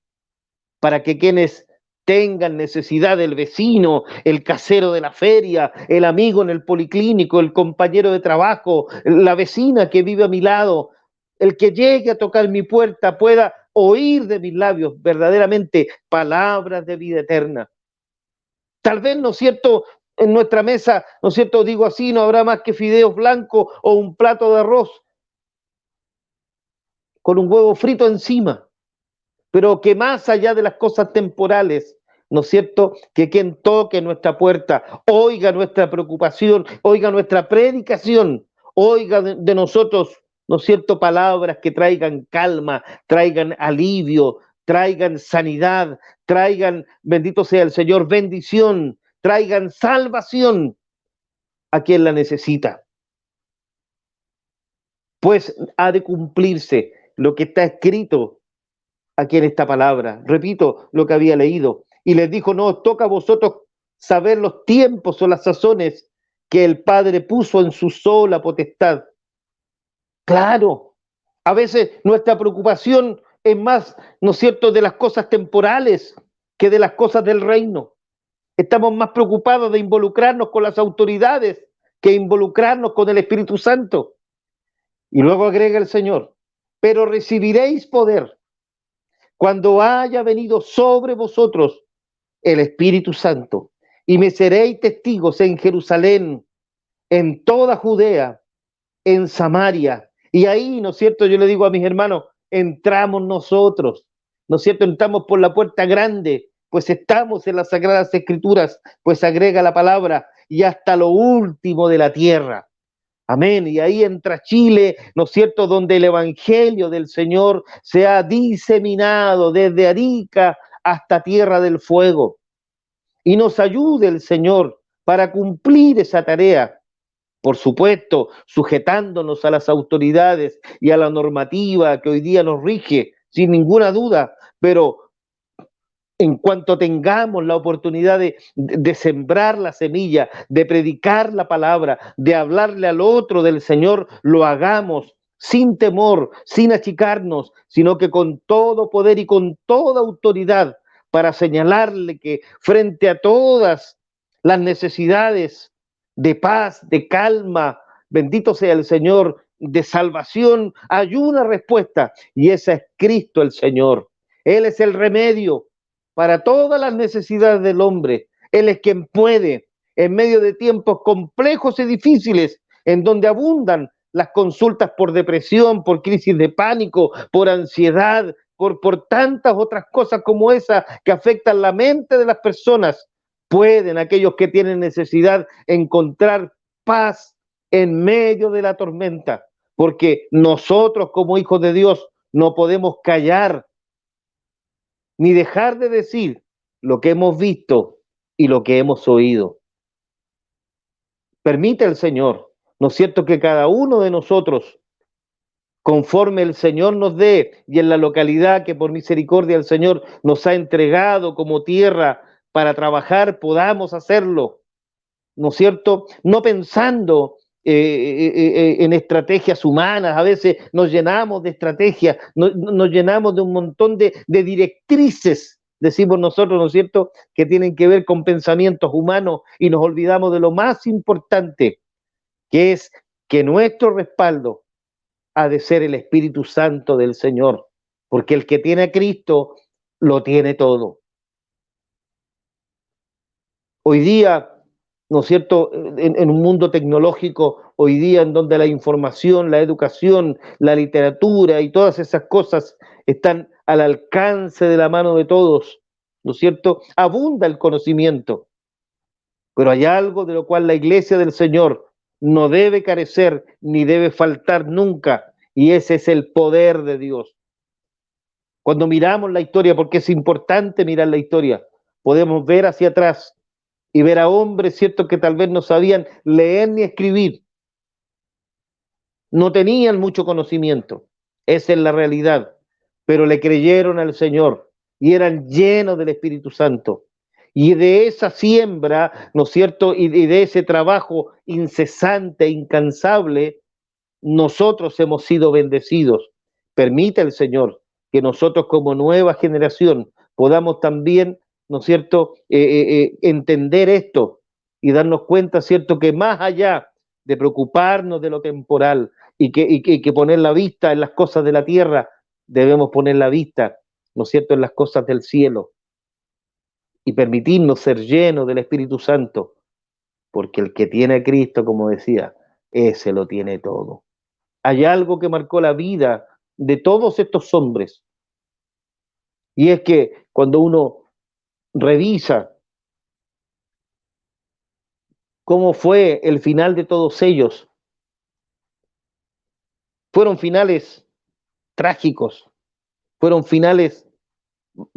para que quienes tengan necesidad, el vecino, el casero de la feria, el amigo en el policlínico, el compañero de trabajo, la vecina que vive a mi lado, el que llegue a tocar mi puerta pueda oír de mis labios verdaderamente palabras de vida eterna. Tal vez, ¿no es cierto?, en nuestra mesa, ¿no es cierto?, digo así, no habrá más que fideos blancos o un plato de arroz con un huevo frito encima, pero que más allá de las cosas temporales, ¿no es cierto?, que quien toque nuestra puerta, oiga nuestra preocupación, oiga nuestra predicación, oiga de nosotros, ¿no es cierto?, palabras que traigan calma, traigan alivio, traigan sanidad, traigan, bendito sea el Señor, bendición, traigan salvación a quien la necesita. Pues ha de cumplirse lo que está escrito aquí en esta palabra. Repito lo que había leído. Y les dijo, no os toca a vosotros saber los tiempos o las sazones que el Padre puso en su sola potestad. Claro, a veces nuestra preocupación es más, ¿no es cierto?, de las cosas temporales que de las cosas del reino. Estamos más preocupados de involucrarnos con las autoridades que involucrarnos con el Espíritu Santo. Y luego agrega el Señor, pero recibiréis poder cuando haya venido sobre vosotros el Espíritu Santo, y me seréis testigos en Jerusalén, en toda Judea, en Samaria. Y ahí, ¿no es cierto?, yo le digo a mis hermanos, entramos nosotros, ¿no es cierto?, entramos por la puerta grande, pues estamos en las Sagradas Escrituras, pues agrega la palabra, y hasta lo último de la tierra. Amén. Y ahí entra Chile, ¿no es cierto?, donde el Evangelio del Señor se ha diseminado desde Arica hasta Tierra del Fuego. Y nos ayude el Señor para cumplir esa tarea. Por supuesto, sujetándonos a las autoridades y a la normativa que hoy día nos rige, sin ninguna duda, pero en cuanto tengamos la oportunidad de sembrar la semilla, de predicar la palabra, de hablarle al otro del Señor, lo hagamos sin temor, sin achicarnos, sino que con todo poder y con toda autoridad para señalarle que frente a todas las necesidades de paz, de calma, bendito sea el Señor, de salvación, hay una respuesta y esa es Cristo el Señor. Él es el remedio para todas las necesidades del hombre. Él es quien puede, en medio de tiempos complejos y difíciles, en donde abundan las consultas por depresión, por crisis de pánico, por ansiedad, por tantas otras cosas como esa que afectan la mente de las personas, pueden aquellos que tienen necesidad encontrar paz en medio de la tormenta, porque nosotros como hijos de Dios no podemos callar ni dejar de decir lo que hemos visto y lo que hemos oído. Permite el Señor, ¿no es cierto?, que cada uno de nosotros, conforme el Señor nos dé y en la localidad que por misericordia el Señor nos ha entregado como tierra para trabajar, podamos hacerlo, ¿no es cierto?, no pensando en estrategias humanas. A veces nos llenamos de estrategias, nos llenamos de un montón de directrices, decimos nosotros, ¿no es cierto?, que tienen que ver con pensamientos humanos y nos olvidamos de lo más importante, que es que nuestro respaldo ha de ser el Espíritu Santo del Señor, porque el que tiene a Cristo lo tiene todo. Hoy día, ¿no es cierto?, en un mundo tecnológico, hoy día en donde la información, la educación, la literatura y todas esas cosas están al alcance de la mano de todos, ¿no es cierto?, abunda el conocimiento. Pero hay algo de lo cual la iglesia del Señor no debe carecer ni debe faltar nunca, y ese es el poder de Dios. Cuando miramos la historia, porque es importante mirar la historia, podemos ver hacia atrás y ver a hombres, ¿cierto?, que tal vez no sabían leer ni escribir, no tenían mucho conocimiento, esa es la realidad, pero le creyeron al Señor y eran llenos del Espíritu Santo. Y de esa siembra, ¿no es cierto?, y de ese trabajo incesante, incansable, nosotros hemos sido bendecidos. Permite el Señor que nosotros como nueva generación podamos también, ¿no es cierto?, entender esto y darnos cuenta, ¿cierto?, que más allá de preocuparnos de lo temporal y que poner la vista en las cosas de la tierra, debemos poner la vista, ¿no es cierto?, en las cosas del cielo y permitirnos ser llenos del Espíritu Santo, porque el que tiene a Cristo, como decía, ese lo tiene todo. Hay algo que marcó la vida de todos estos hombres, y es que cuando uno revisa cómo fue el final de todos ellos, fueron finales trágicos, fueron finales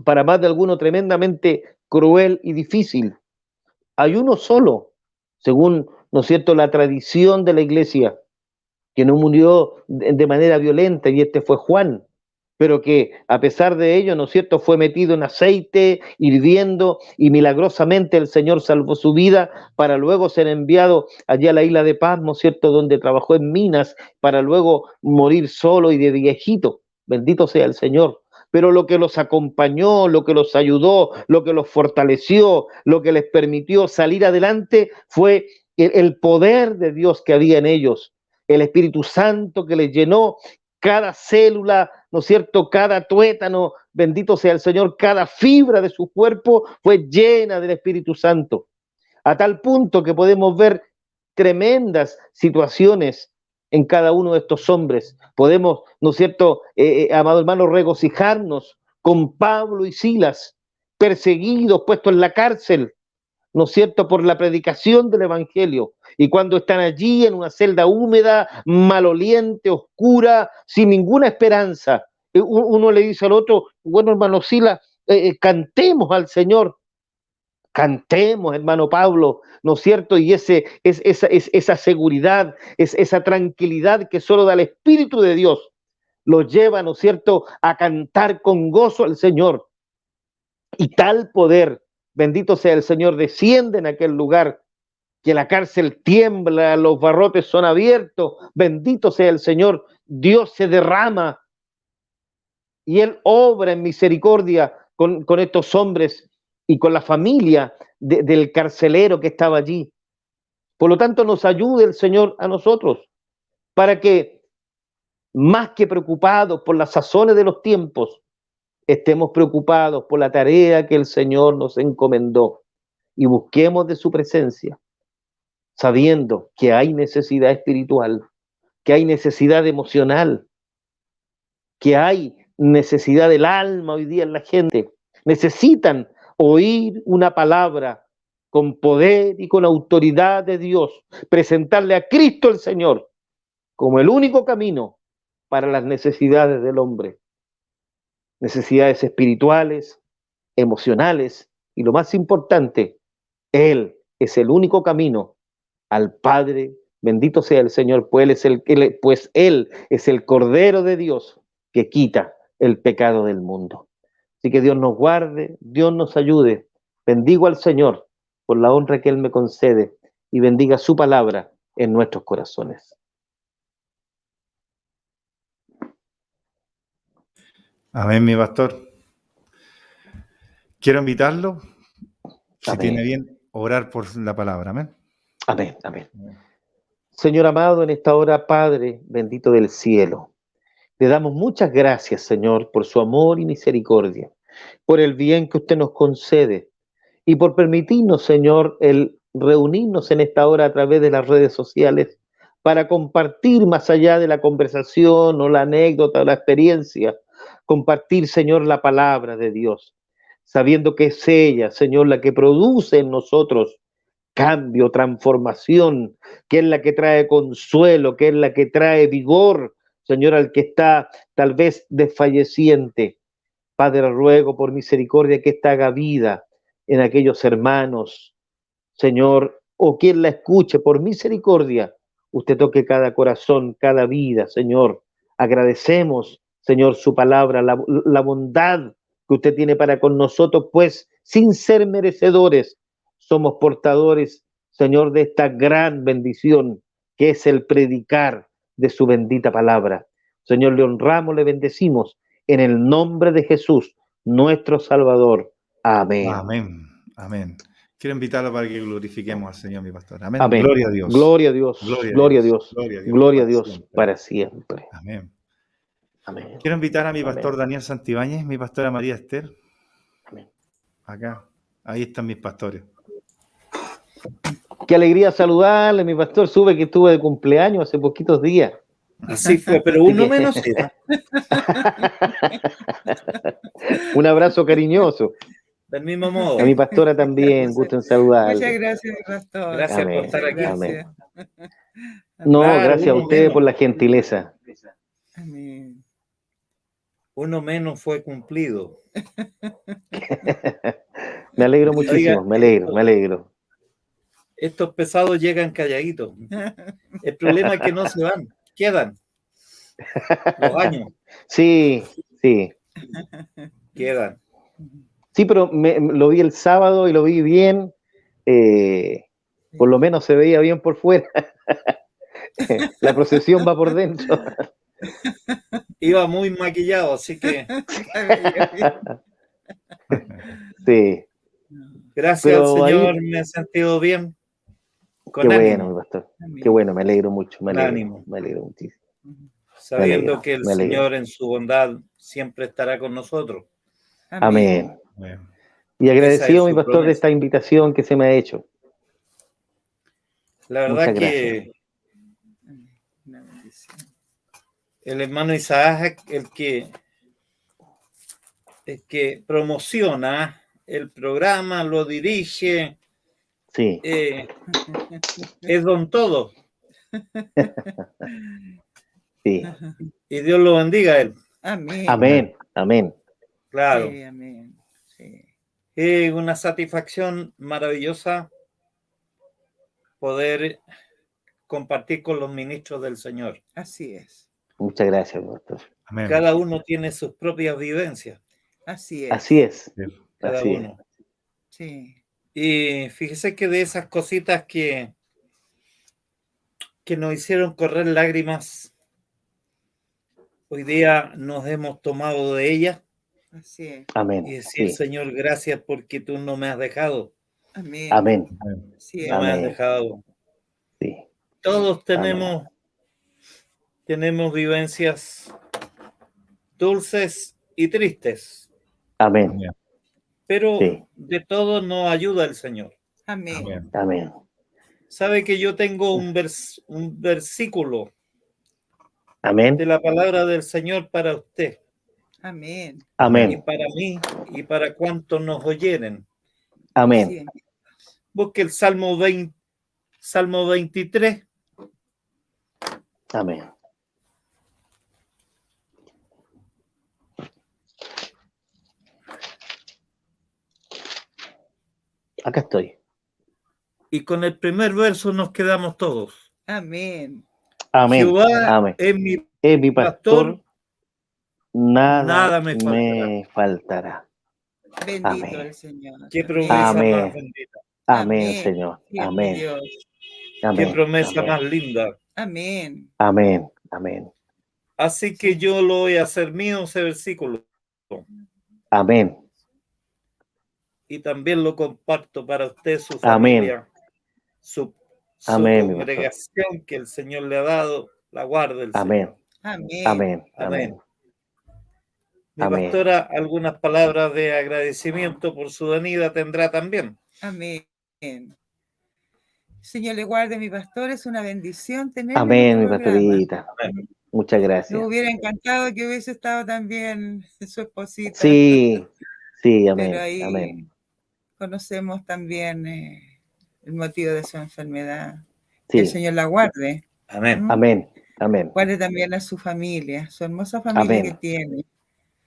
para más de alguno tremendamente cruel y difícil. Hay uno solo, según, ¿no es cierto?, la tradición de la iglesia, que no murió de manera violenta, y este fue Juan, pero que a pesar de ello, ¿no es cierto?, fue metido en aceite, hirviendo, y milagrosamente el Señor salvó su vida para luego ser enviado allá a la isla de Patmos, ¿cierto?, donde trabajó en minas, para luego morir solo y de viejito. Bendito sea el Señor. Pero lo que los acompañó, lo que los ayudó, lo que los fortaleció, lo que les permitió salir adelante fue el poder de Dios que había en ellos, el Espíritu Santo que les llenó cada célula, ¿no es cierto?, cada tuétano, bendito sea el Señor, cada fibra de su cuerpo fue llena del Espíritu Santo, a tal punto que podemos ver tremendas situaciones en cada uno de estos hombres. Podemos, ¿no es cierto?, amado hermano, regocijarnos con Pablo y Silas, perseguidos, puestos en la cárcel, ¿no es cierto?, por la predicación del Evangelio. Y cuando están allí en una celda húmeda, maloliente, oscura, sin ninguna esperanza, uno le dice al otro, bueno, hermano Silas, cantemos al Señor. Cantemos, hermano Pablo, ¿no es cierto? Y esa seguridad, esa tranquilidad que solo da el Espíritu de Dios, los lleva, ¿no es cierto?, a cantar con gozo al Señor. Y tal poder, bendito sea el Señor, desciende en aquel lugar, que la cárcel tiembla, los barrotes son abiertos, bendito sea el Señor, Dios se derrama y Él obra en misericordia con estos hombres y con la familia del carcelero que estaba allí. Por lo tanto, nos ayude el Señor a nosotros para que, más que preocupados por las sazones de los tiempos, estemos preocupados por la tarea que el Señor nos encomendó y busquemos de su presencia, sabiendo que hay necesidad espiritual, que hay necesidad emocional, que hay necesidad del alma hoy día en la gente. Necesitan oír una palabra con poder y con autoridad de Dios, presentarle a Cristo el Señor como el único camino para las necesidades del hombre, necesidades espirituales, emocionales, y lo más importante, Él es el único camino al Padre. Bendito sea el Señor, pues Él es el Cordero de Dios que quita el pecado del mundo. Así que Dios nos guarde, Dios nos ayude. Bendigo al Señor por la honra que Él me concede y bendiga su palabra en nuestros corazones. Amén, mi pastor. Quiero invitarlo, si Amén. tiene bien, orar por la palabra. Amén. Amén, amén. Señor amado, en esta hora, Padre bendito del cielo, le damos muchas gracias, Señor, por su amor y misericordia, por el bien que usted nos concede y por permitirnos, Señor, el reunirnos en esta hora a través de las redes sociales para compartir más allá de la conversación o la anécdota o la experiencia, compartir, Señor, la palabra de Dios, sabiendo que es ella, Señor, la que produce en nosotros cambio, transformación, que es la que trae consuelo, que es la que trae vigor, Señor, al que está tal vez desfalleciente. Padre, ruego por misericordia que esta haga vida en aquellos hermanos, Señor, o quien la escuche, por misericordia, usted toque cada corazón, cada vida, Señor. Agradecemos, Señor, su palabra, la bondad que usted tiene para con nosotros, pues sin ser merecedores, somos portadores, Señor, de esta gran bendición que es el predicar de su bendita palabra. Señor, le honramos, le bendecimos en el nombre de Jesús, nuestro Salvador. Amén. Amén. Amén. Quiero invitarlo para que glorifiquemos al Señor, mi pastor. Amén. Amén. Gloria a Dios. Gloria a Dios. Gloria a Dios. Gloria a Dios. Gloria a Dios para siempre. Amén. Amén. Quiero invitar a mi Amén. pastor Daniel Santibáñez, mi pastora María Esther. Amén. Acá. Ahí están mis pastores. Qué alegría saludarle, mi pastor. Sube que estuve de cumpleaños hace poquitos días. Así fue, pero uno menos era. Un abrazo cariñoso. Del mismo modo. A mi pastora también, gusto en saludarle. Muchas gracias, pastor. Gracias Amén. por estar aquí. Amén. No, Claro, gracias a uno ustedes menos. por la gentileza. Amén. Uno menos fue cumplido. Me alegro muchísimo, Oiga, me alegro. Estos pesados llegan calladitos. El problema es que no se van, quedan. Los años Sí, sí. quedan. Sí, pero lo vi el sábado y lo vi bien. Por lo menos se veía bien por fuera. La procesión va por dentro. Iba muy maquillado, así que Sí, gracias Pero al Señor ahí- me he sentido bien. qué Con bueno, ánimo, mi pastor. Amén. Qué bueno, me alegro mucho, Con ánimo. me alegro muchísimo. sabiendo alegro, que el me alegro. Señor en su bondad siempre estará con nosotros. Amén. Amén. Y agradecido, Esa mi es su pastor, de promesa. esta invitación que se me ha hecho. La verdad Muchas que Una bendición. el hermano Isaac, el que promociona el programa, lo dirige, Sí, es don todo. sí. Y Dios lo bendiga a él. Amén. Amén, amén. Claro. Sí, amén. Sí. Es una satisfacción maravillosa poder compartir con los ministros del Señor. Así es. Muchas gracias, mi pastor. Amén. Cada uno tiene sus propias vivencias. Así es. Así es, Cada así es. uno. Sí. Y fíjese que de esas cositas que nos hicieron correr lágrimas, hoy día nos hemos tomado de ellas Así es. Amén. y decir, Sí. Señor, gracias porque tú no me has dejado, Amén. Amén. Así es. no me has Amén. dejado. Sí. Todos tenemos vivencias dulces y tristes, Amén. Amén. pero Sí. de todo nos ayuda el Señor. Amén. Amén. Amén. Sabe que yo tengo un versículo Amén. de la palabra del Señor para usted Amén. y Amén. para mí y para cuantos nos oyeren. Amén. Sí. Busque el Salmo 23. Amén. Acá estoy. Y con el primer verso nos quedamos todos. Amén. Amén. Jehová Amén. es mi Es mi pastor, pastor, nada, nada me me faltará. Bendito Amén. el Señor. qué promesa Amén. más bendita, Amén, Amén. Señor. Sí, mi Amén. Dios. qué Amén. promesa Amén. más linda. Amén. Amén. Amén. Así que yo lo voy a hacer mío ese versículo Amén. y también lo comparto para usted, su Amén. familia, su Amén, mi congregación que el Señor le ha dado, la guarde el Amén. Señor. Amén. Amén. Amén. Amén. Mi Amén. pastora, algunas palabras de agradecimiento por su venida tendrá también. Amén. Señor, le guarde mi pastor, es una bendición tenerlo en Amén, mi este programa. pastorita. Muchas gracias. Nos hubiera encantado que hubiese estado también su esposita. Sí, sí, amén. Pero ahí Amén. conocemos también el motivo de su enfermedad. Sí. Que el Señor la guarde. Amén. Amén, amén. Guarde también a su familia, su hermosa familia Amén. que tiene.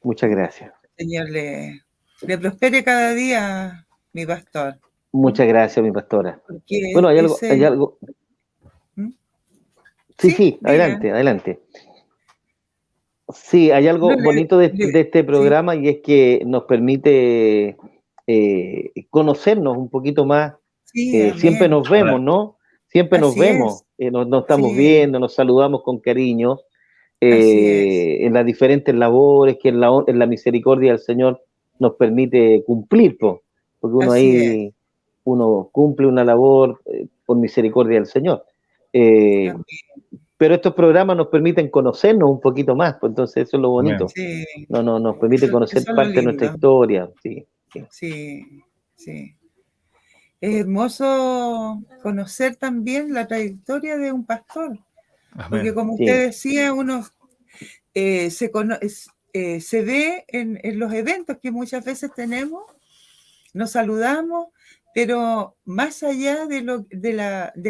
Muchas gracias. El Señor le prospere cada día, mi pastor. Muchas gracias, mi pastora. Porque Bueno, hay ese- algo. ¿Mm? Sí, Sí, diga. adelante, adelante. Sí, hay algo No, bonito de este programa y es que nos permite conocernos un poquito más. Sí, amén. Siempre nos vemos, ¿no? Siempre nos Así vemos. es. Nos estamos Sí. viendo, nos saludamos con cariño Así es. en las diferentes labores que en la misericordia del Señor nos permite cumplir, po, porque uno Así ahí uno cumple una labor por misericordia del Señor. Amén. Pero estos programas nos permiten conocernos un poquito más, pues entonces eso es lo bonito. Sí. Nos permite conocer Eso es lo parte de nuestra lindo. historia. Sí, sí. Sí, sí. Es hermoso conocer también la trayectoria de un pastor, porque Amén. como Sí. usted decía, uno se ve en los eventos que muchas veces tenemos, nos saludamos, pero más allá de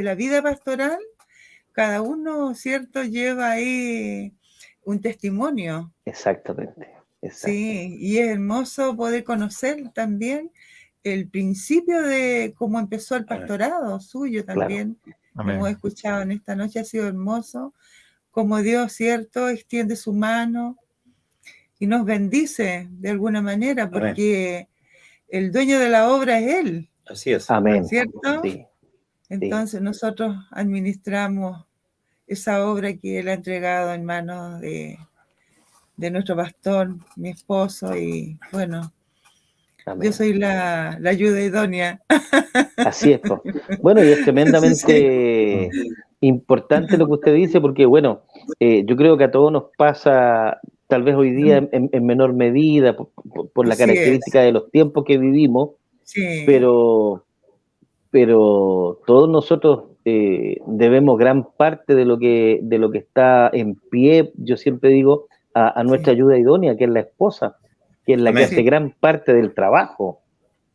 la vida pastoral, cada uno, ¿cierto?, lleva ahí un testimonio. Exactamente. Sí, y es hermoso poder conocer también el principio de cómo empezó el pastorado suyo también. Amén. Hemos escuchado en esta noche, ha sido hermoso, como Dios, ¿cierto?, extiende su mano y nos bendice de alguna manera, porque el dueño de la obra es Él, Así es. Amén. ¿cierto? Sí. Entonces nosotros administramos esa obra que Él ha entregado en manos de nuestro pastor, mi esposo, y bueno, Amén. yo soy la ayuda idónea. Así es, po. Bueno, y es tremendamente importante lo que usted dice, porque bueno, yo creo que a todos nos pasa, tal vez hoy día en menor medida, por la Así característica de los tiempos que vivimos, Sí, pero todos nosotros debemos gran parte de lo que está en pie, yo siempre digo, a nuestra Sí. ayuda idónea, que es la esposa, que es la que Amén. hace gran parte del trabajo,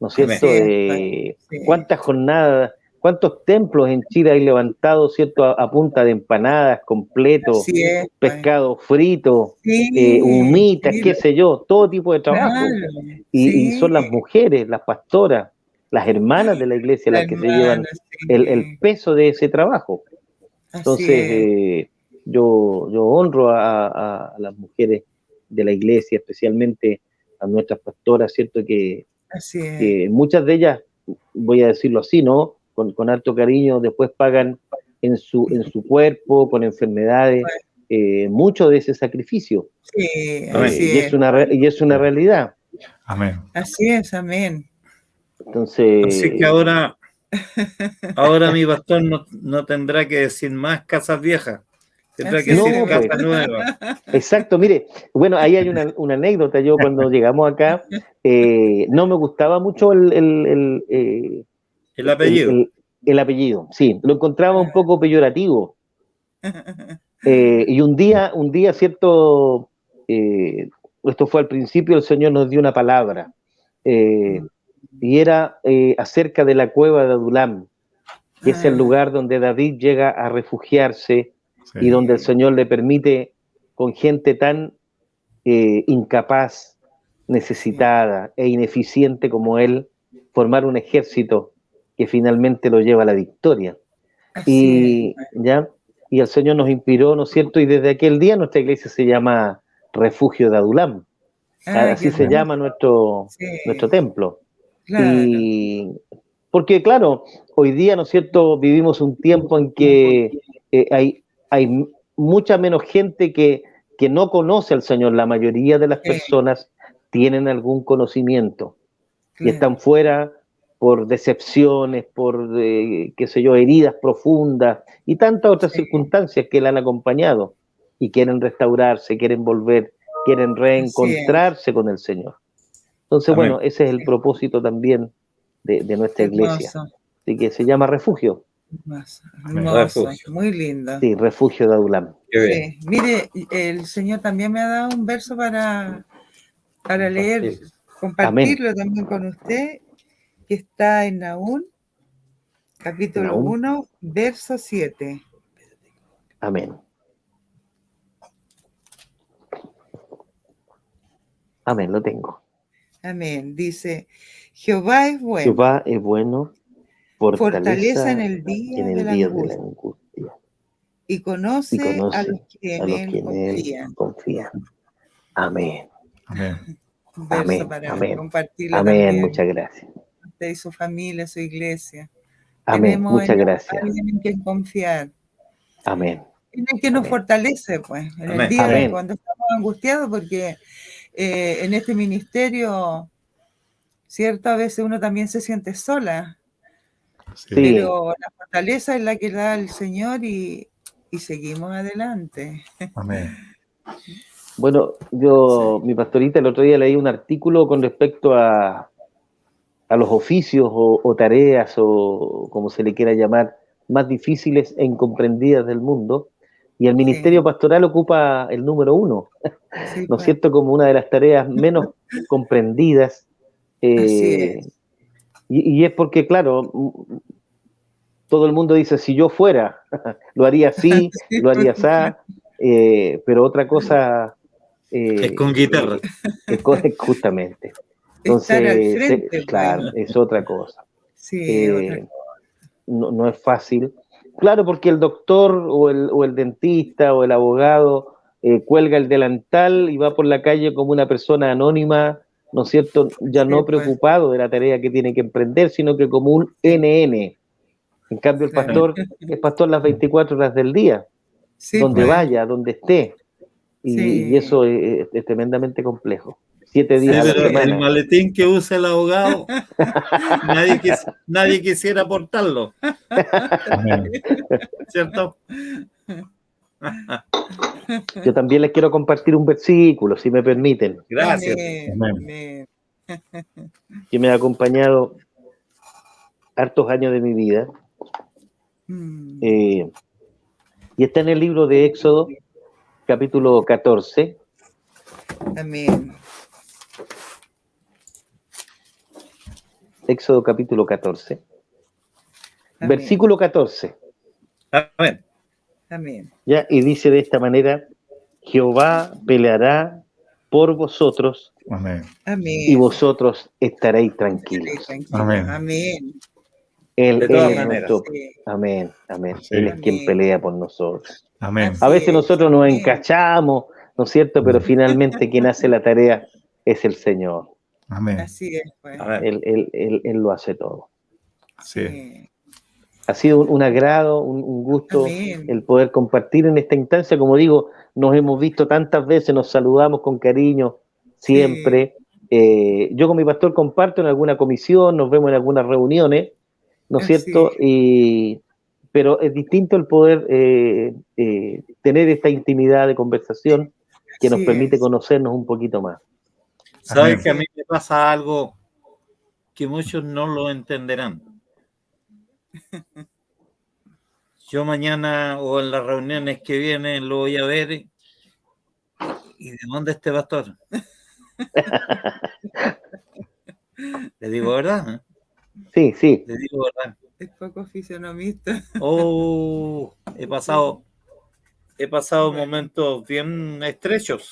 ¿no es Amén. cierto? Sí. ¿Cuántas jornadas, cuántos templos en Chile hay levantados, cierto, a punta de empanadas, completos, Así es, pues. pescado frito, Sí, humitas, sí, qué sé yo, todo tipo de trabajo? claro, Y son las sí, mujeres, las pastoras, las hermanas de la iglesia la las que se llevan hermana, sí. el peso de ese trabajo. Así Entonces, es, yo honro a las mujeres de la iglesia, especialmente a nuestras pastoras, ¿cierto? Que así es. muchas de ellas, voy a decirlo así, ¿no? Con harto cariño, después pagan en su cuerpo, con enfermedades, mucho de ese sacrificio. Sí, Amén. así Y es una realidad. Amén. Así es, amén. Entonces, Así que ahora mi pastor no tendrá que decir más casas viejas, tendrá que Así decir es. casas nuevas. exacto, mire, bueno, ahí hay una anécdota. Yo cuando llegamos acá, no me gustaba mucho El apellido. el apellido, sí, lo encontraba un poco peyorativo. Y un día, cierto, esto fue al principio, el Señor nos dio una palabra, y era acerca de la cueva de Adulam, que es el lugar donde David llega a refugiarse Sí. y donde el Señor le permite, con gente tan incapaz, necesitada e ineficiente como él, formar un ejército que finalmente lo lleva a la victoria. Así es. ¿Ya? Y el Señor nos inspiró, ¿no es cierto? Y desde aquel día nuestra iglesia se llama Refugio de Adulam. Así Qué se hermoso. llama nuestro Sí, templo. claro. Y porque, claro, hoy día, ¿no es cierto?, vivimos un tiempo en que hay mucha menos gente que no conoce al Señor. La mayoría de las Sí. personas tienen algún conocimiento y Claro. están fuera por decepciones, por, qué sé yo, heridas profundas y tantas otras Sí. circunstancias que le han acompañado y quieren restaurarse, quieren volver, quieren reencontrarse con el Señor. Entonces, Amén. bueno, ese es el propósito también de nuestra iglesia. Hermoso, Así que se llama Refugio. hermoso, Amén. hermoso, Refugio. muy lindo. Sí, Refugio de Adulam. Qué bien. Sí. Mire, el Señor también me ha dado un verso para leer, compartirlo también con usted, que está en Nahum, capítulo Nahum. 1, verso 7. Amén. Amén, lo tengo. Amén. Dice, Jehová es bueno, Jehová es bueno, fortaleza en fortaleza el día en de el la día de la angustia, angustia y y conoce a los conoce que a en los él que en él confían. confían. Amén, Amén. Un verso amén, para amén. compartirlo Amén, también. muchas gracias. Usted y su familia, su iglesia. Amén, Tenemos muchas en gracias. alguien en quien confiar. Amén, En el que nos amén, fortalece, pues, en el Amén. día Amén. cuando estamos angustiados, porque en este ministerio, cierto, a veces uno también se siente sola, Sí. Sí. pero la fortaleza es la que da el Señor y seguimos adelante. Amén. Bueno, mi pastorita, el otro día leí un artículo con respecto a los oficios o tareas o como se le quiera llamar, más difíciles e incomprendidas del mundo, y el ministerio pastoral ocupa el número 1, Sí, ¿no es pues, cierto? Como una de las tareas menos comprendidas. así es. Y es porque, claro, todo el mundo dice, si yo fuera, lo haría así, Sí, lo haría así, pero otra cosa Es con guitarra. es justamente. Estar al Entonces, frente, claro, pues. es otra cosa. Sí, otra No es fácil. Claro, porque el doctor o el dentista o el abogado cuelga el delantal y va por la calle como una persona anónima, ¿no es cierto? Ya Sí, no pues. preocupado de la tarea que tiene que emprender, sino que como un NN. En cambio, el Claro. pastor es pastor las 24 horas del día, Sí, donde pues. vaya, donde esté. Sí. Y eso es tremendamente complejo. 7 Sí, días a la pero el semana. maletín que usa el abogado, nadie quisiera portarlo, Amén. ¿cierto? Yo también les quiero compartir un versículo, si me permiten, Gracias. Amén, Amén. amén. que me ha acompañado hartos años de mi vida. Mm, Y está en el libro de Éxodo, capítulo 14. amén. Éxodo, capítulo 14. Amén. Versículo 14. Amén. Amén. ¿Ya? Y dice de esta manera: Jehová peleará por vosotros Amén. Amén. y vosotros estaréis Estaréis tranquilos. tranquilos. Amén. Amén. Él De todas es maneras. nuestro. Sí. Amén, amén. Sí. Él es quien Amén. pelea por nosotros. Amén. A veces Así es. nosotros nos Amén. encachamos, ¿no es cierto? Pero finalmente quien hace la tarea es el Señor. Amén. Así es, pues. Amén. Él lo hace todo. Sí. Sí. Ha sido un agrado, un gusto Amén. el poder compartir en esta instancia. Como digo, nos hemos visto tantas veces, nos saludamos con cariño siempre. Yo con mi pastor comparto en alguna comisión, nos vemos en algunas reuniones, ¿no es Así cierto? Pero es distinto el poder tener esta intimidad de conversación que nos Así permite es. conocernos un poquito más. ¿Sabes Amén. que a mí me pasa algo que muchos no lo entenderán? Yo mañana o en las reuniones que vienen lo voy a ver y ¿de dónde este pastor? Le digo verdad, Sí, sí, le digo verdad. Es poco fisionomista. Oh, he pasado momentos bien estrechos.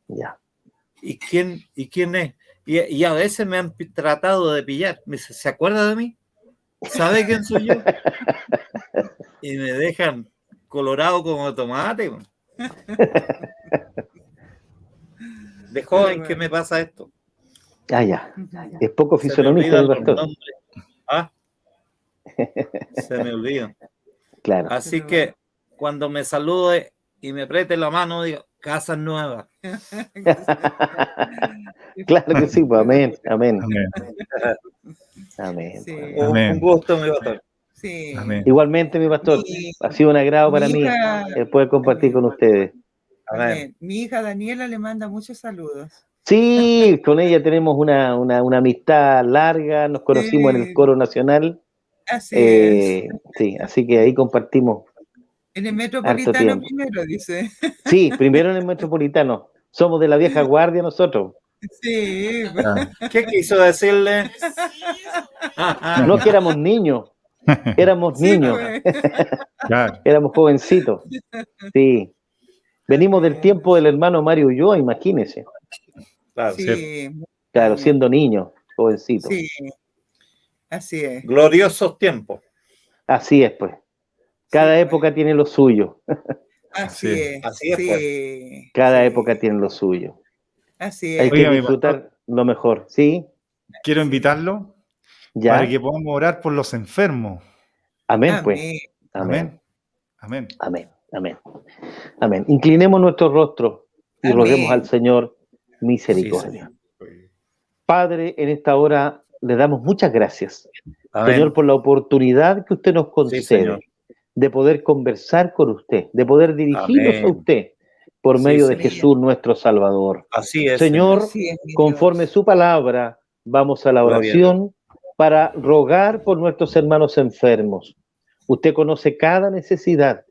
ya. ¿Y quién es? Y a veces me han tratado de pillar. Me dice, ¿se acuerda de mí? ¿Sabe quién soy yo? Y me dejan colorado como tomate. De joven que me pasa esto. Ya. Es poco Se me fisonomista, mi olvidan los pastor. nombres. Ah, se me olvidan. Claro. Así que cuando me salude y me apriete la mano, digo, Casas Nuevas. Claro que sí, pues amén, amén, Amén. amén. Sí. Amén. Un gusto, mi pastor. Sí. Amén. Igualmente, mi pastor, ha sido un agrado para Mi mí hija- el poder compartir con ustedes. Amén. Amén. Mi hija Daniela le manda muchos saludos. Sí, con ella tenemos una amistad larga, nos conocimos en el Sí. Coro Nacional, Así es. sí, así que ahí compartimos En el harto metropolitano tiempo. primero, dice. Sí, primero en el Metropolitano, somos de la vieja guardia nosotros, Sí. Ah, ¿Qué quiso decirle? no que éramos niños, Éramos Sí, niños, pues. Claro, éramos jovencitos. Sí. Venimos del tiempo del hermano Mario Ulloa, imagínese. Claro. Sí, Claro, años. siendo niños, jovencitos. Sí, así es. Gloriosos tiempos. Así es, pues. Cada Sí, época tiene lo suyo. así sí. es. Así es, pues. Sí, Cada sí, época tiene lo suyo. así Hay es. que Oiga, mi pastor, disfrutar lo mejor. ¿Sí? quiero Sí. invitarlo para ¿Ya? que podamos orar por los enfermos. Amén, pues. Amén. Amén. Amén. Amén. Amén. Amén. Amén. Inclinemos nuestro rostro y roguemos al Amén. Señor Sí, misericordia. Señor. Padre, en esta hora le damos muchas gracias, Amén. Señor, por la oportunidad que usted nos Sí, Señor. concede de poder conversar con usted, de poder dirigirnos a Amén. usted por Sí, medio de Señor. Jesús nuestro Salvador. Así es, Señor, Así es, mi conforme Dios. su palabra, vamos a la Gloria a Dios. oración para rogar por nuestros hermanos enfermos. Usted conoce cada necesidad.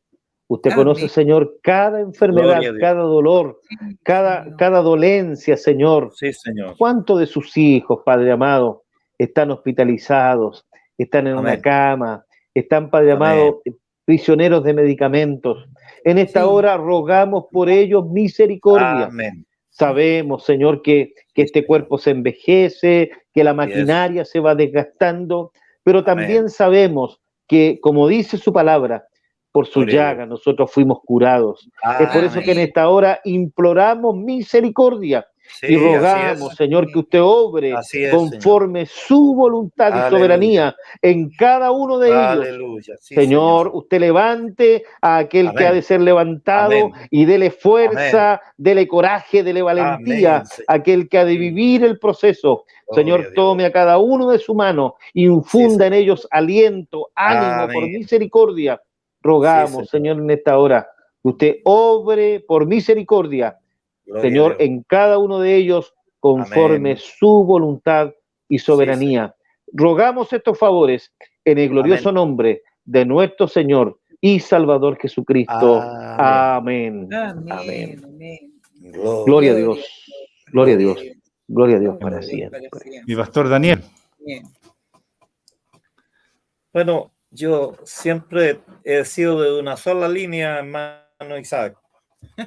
Usted conoce, Amén. Señor, cada enfermedad, Gloria a Dios. cada dolor, Sí, Señor. cada dolencia, Señor. Sí, Señor. ¿Cuántos de sus hijos, Padre amado, están hospitalizados, están en una Amén. cama, están, Padre Amén. amado, prisioneros de medicamentos? En esta Sí. hora rogamos por ellos misericordia. Amén. Sabemos, Señor, que este cuerpo se envejece, que la maquinaria se va desgastando, pero Amén. también sabemos que, como dice su palabra, por su Gloria a Dios. llaga nosotros fuimos curados. Es por eso que en Amén. esta hora imploramos misericordia y Sí, así rogamos, es. Señor, que usted obre Así es, Señor. conforme su voluntad y Aleluya. soberanía en cada uno de ellos. Aleluya. Sí, Señor, usted levante a aquel que Amén. ha de ser levantado Amén. y dele fuerza, dele coraje, dele valentía, Amén, Señor. aquel que ha de vivir el proceso. Gloria Señor, a Dios. tome a cada uno de su mano, infunda en ellos aliento, ánimo, por Amén. misericordia. Rogamos, Sí, Señor, en esta hora, que usted obre por misericordia, Gloria a Señor, Dios. en cada uno de ellos, conforme Amén. su voluntad y soberanía. Rogamos estos favores en el glorioso nombre de nuestro Señor y Salvador Jesucristo. Amén. Amén. Amén. Amén. Amén. Gloria a Dios. Gloria a Dios. Gloria a Dios Gloria para a Dios siempre. para siempre. Mi pastor Daniel. Amén. Bueno, yo siempre he sido de una sola línea, hermano Isaac.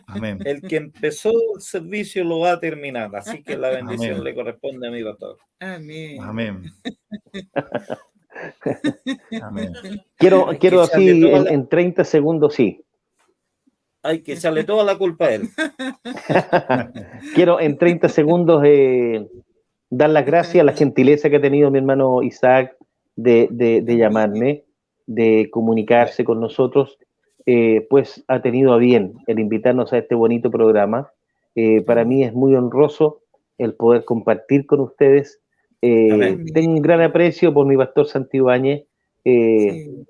Amén. El que empezó el servicio lo va a terminar, así que la bendición Amén. le corresponde a mi pastor. Amén. Amén. Amén. Quiero Hay que echarle así toda la- en 30 segundos, sí. Hay que echarle toda la culpa a él. Quiero en 30 segundos dar las gracias a la gentileza que ha tenido mi hermano Isaac de llamarme, de comunicarse con nosotros, pues ha tenido a bien el invitarnos a este bonito programa. Para mí es muy honroso el poder compartir con ustedes. Amén. Tengo un gran aprecio por mi pastor Santibáñez, Sí.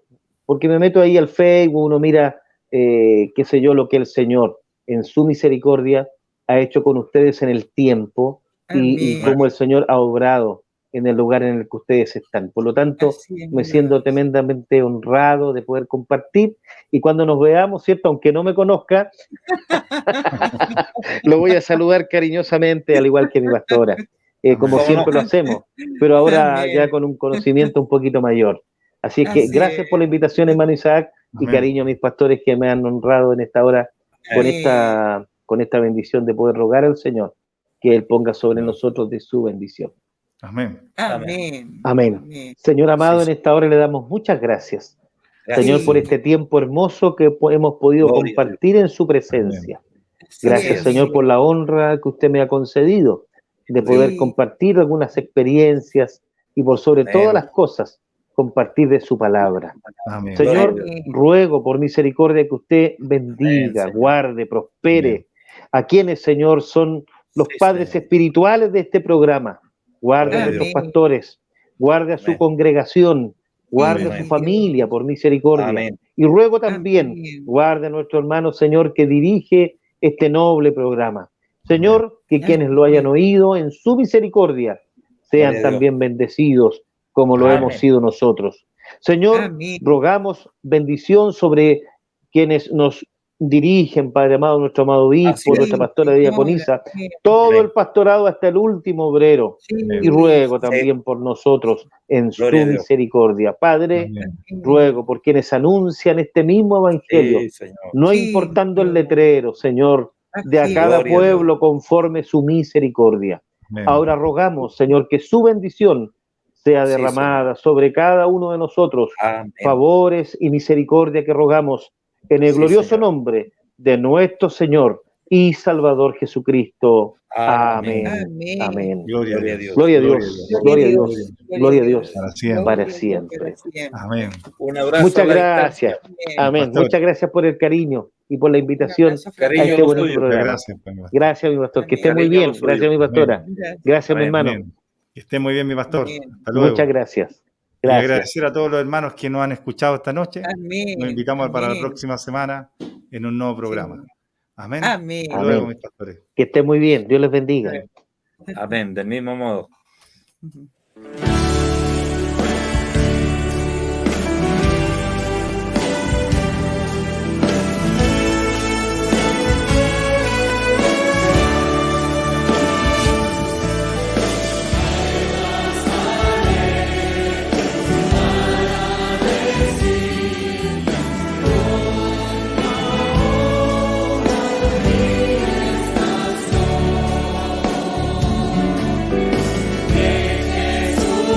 porque me meto ahí al Facebook, uno mira, qué sé yo, lo que el Señor en su misericordia ha hecho con ustedes en el tiempo y Amén. cómo el Señor ha obrado en el lugar en el que ustedes están. Por lo tanto, Así es, me mi siento Dios. tremendamente honrado de poder compartir y cuando nos veamos, ¿cierto? Aunque no me conozca, lo voy a saludar cariñosamente, al igual que mi pastora, como ¿Cómo siempre no? lo hacemos, pero ahora Amén. ya con un conocimiento un poquito mayor. Así es que Así gracias es. por la invitación, hermano Isaac, y Amén. cariño a mis pastores que me han honrado en esta hora Amén. con esta bendición de poder rogar al Señor que Él ponga sobre nosotros de su bendición. Amén. Amén. Amén. Amén. Señor amado, Sí, en esta hora le damos muchas gracias, Gracias, Señor, por Sí. este tiempo hermoso que hemos podido Gloria a Dios. compartir en su presencia. Así Gracias, es, Señor, mi por la honra que usted me ha concedido de poder Sí. compartir algunas experiencias y por sobre Amén. todas las cosas, compartir de su palabra. Amén. Señor, Gloria a Dios. ruego por misericordia que usted bendiga, Amén, Señor. guarde, prospere Amén. a quienes, Señor, son los Sí, padres Señor. espirituales de este programa. Guarde a Gloria a nuestros Dios. pastores, guarde a su Amén. congregación, guarde a Amén. su familia por misericordia. Amén. Y ruego también, Amén. guarde a nuestro hermano, Señor, que dirige este noble programa. Señor, que quienes lo hayan oído en su misericordia sean Gloria a Dios. también bendecidos como lo Amén. hemos sido nosotros. Señor, Amén. rogamos bendición sobre quienes nos dirigen, Padre amado, nuestro amado Así obispo, es. nuestra pastora Señor, diaconisa, amén. todo Amén. el pastorado hasta el último obrero. Sí, Y ruego Sí. también por nosotros en su Gloria a Dios. misericordia. Padre, Amén. ruego por quienes anuncian este mismo evangelio, Sí, Señor. no Sí, importando el Señor. letrero, Señor, de a Así cada Gloria a Dios. pueblo conforme su misericordia. Amén. Ahora rogamos, Señor, que su bendición sea Sí, derramada sobre cada uno de nosotros. Amén. Favores y misericordia que rogamos en el Sí, glorioso Señor. nombre de nuestro Señor y Salvador Jesucristo. Amén. Amén. Amén. Amén. Gloria a Gloria a Dios. Dios. Gloria a Gloria a Dios. Dios. Gloria a Dios. Gloria a Dios. Para siempre. Para Gloria a Dios, siempre. para siempre. Amén. Un abrazo. Muchas a la gracias. distancia. Amén. Pastor. Muchas gracias por el cariño y por la invitación abrazo a Cariño este lo bonito suyo. Muchas programa. gracias, pues, mi pastor. Gracias, mi pastor. Que esté muy Cariño bien. lo suyo. Gracias, mi pastora. Gracias. Gracias, mi Amén. hermano. Amén. Que esté muy bien, mi pastor. Amén. Hasta luego. Muchas gracias. Y Gracias. agradecer a todos los hermanos que nos han escuchado esta noche. Amén. Nos invitamos para la Amén. próxima semana en un nuevo programa. Amén. Amén. Hasta luego, Amén. mis pastores. Que esté muy bien. Dios les bendiga. Amén. Del mismo modo. Ujú. Jesús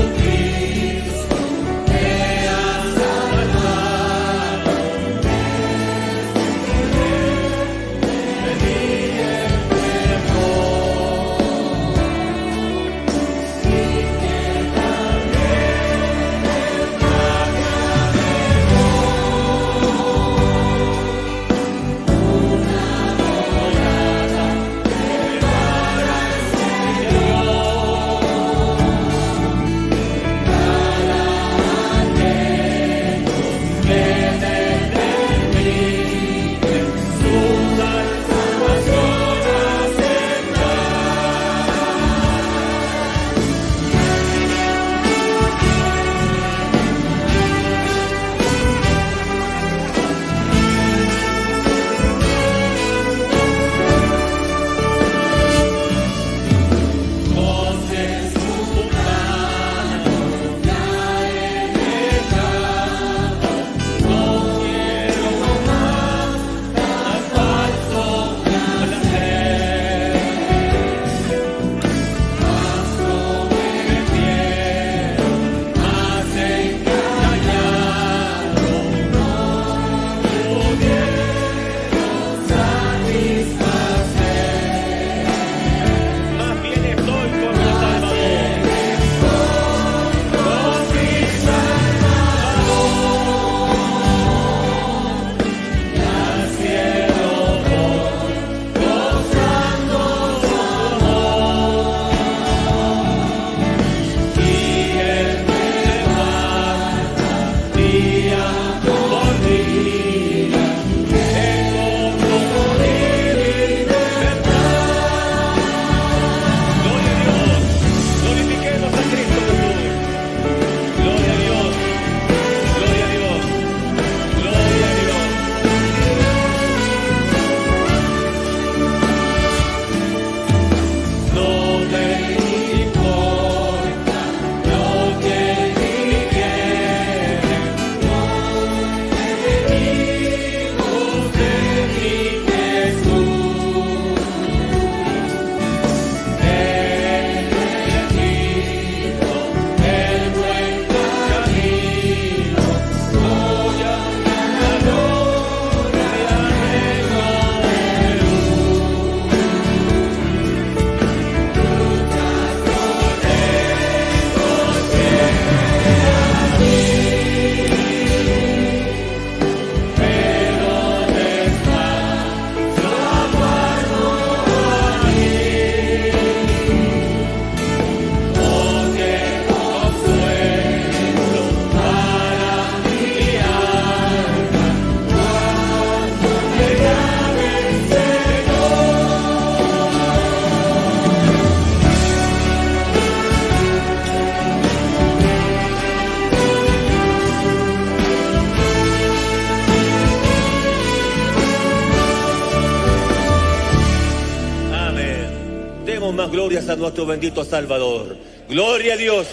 las glorias a nuestro bendito Salvador. Gloria a Dios,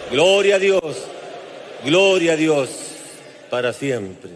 gloria a Dios, gloria a Dios, para siempre.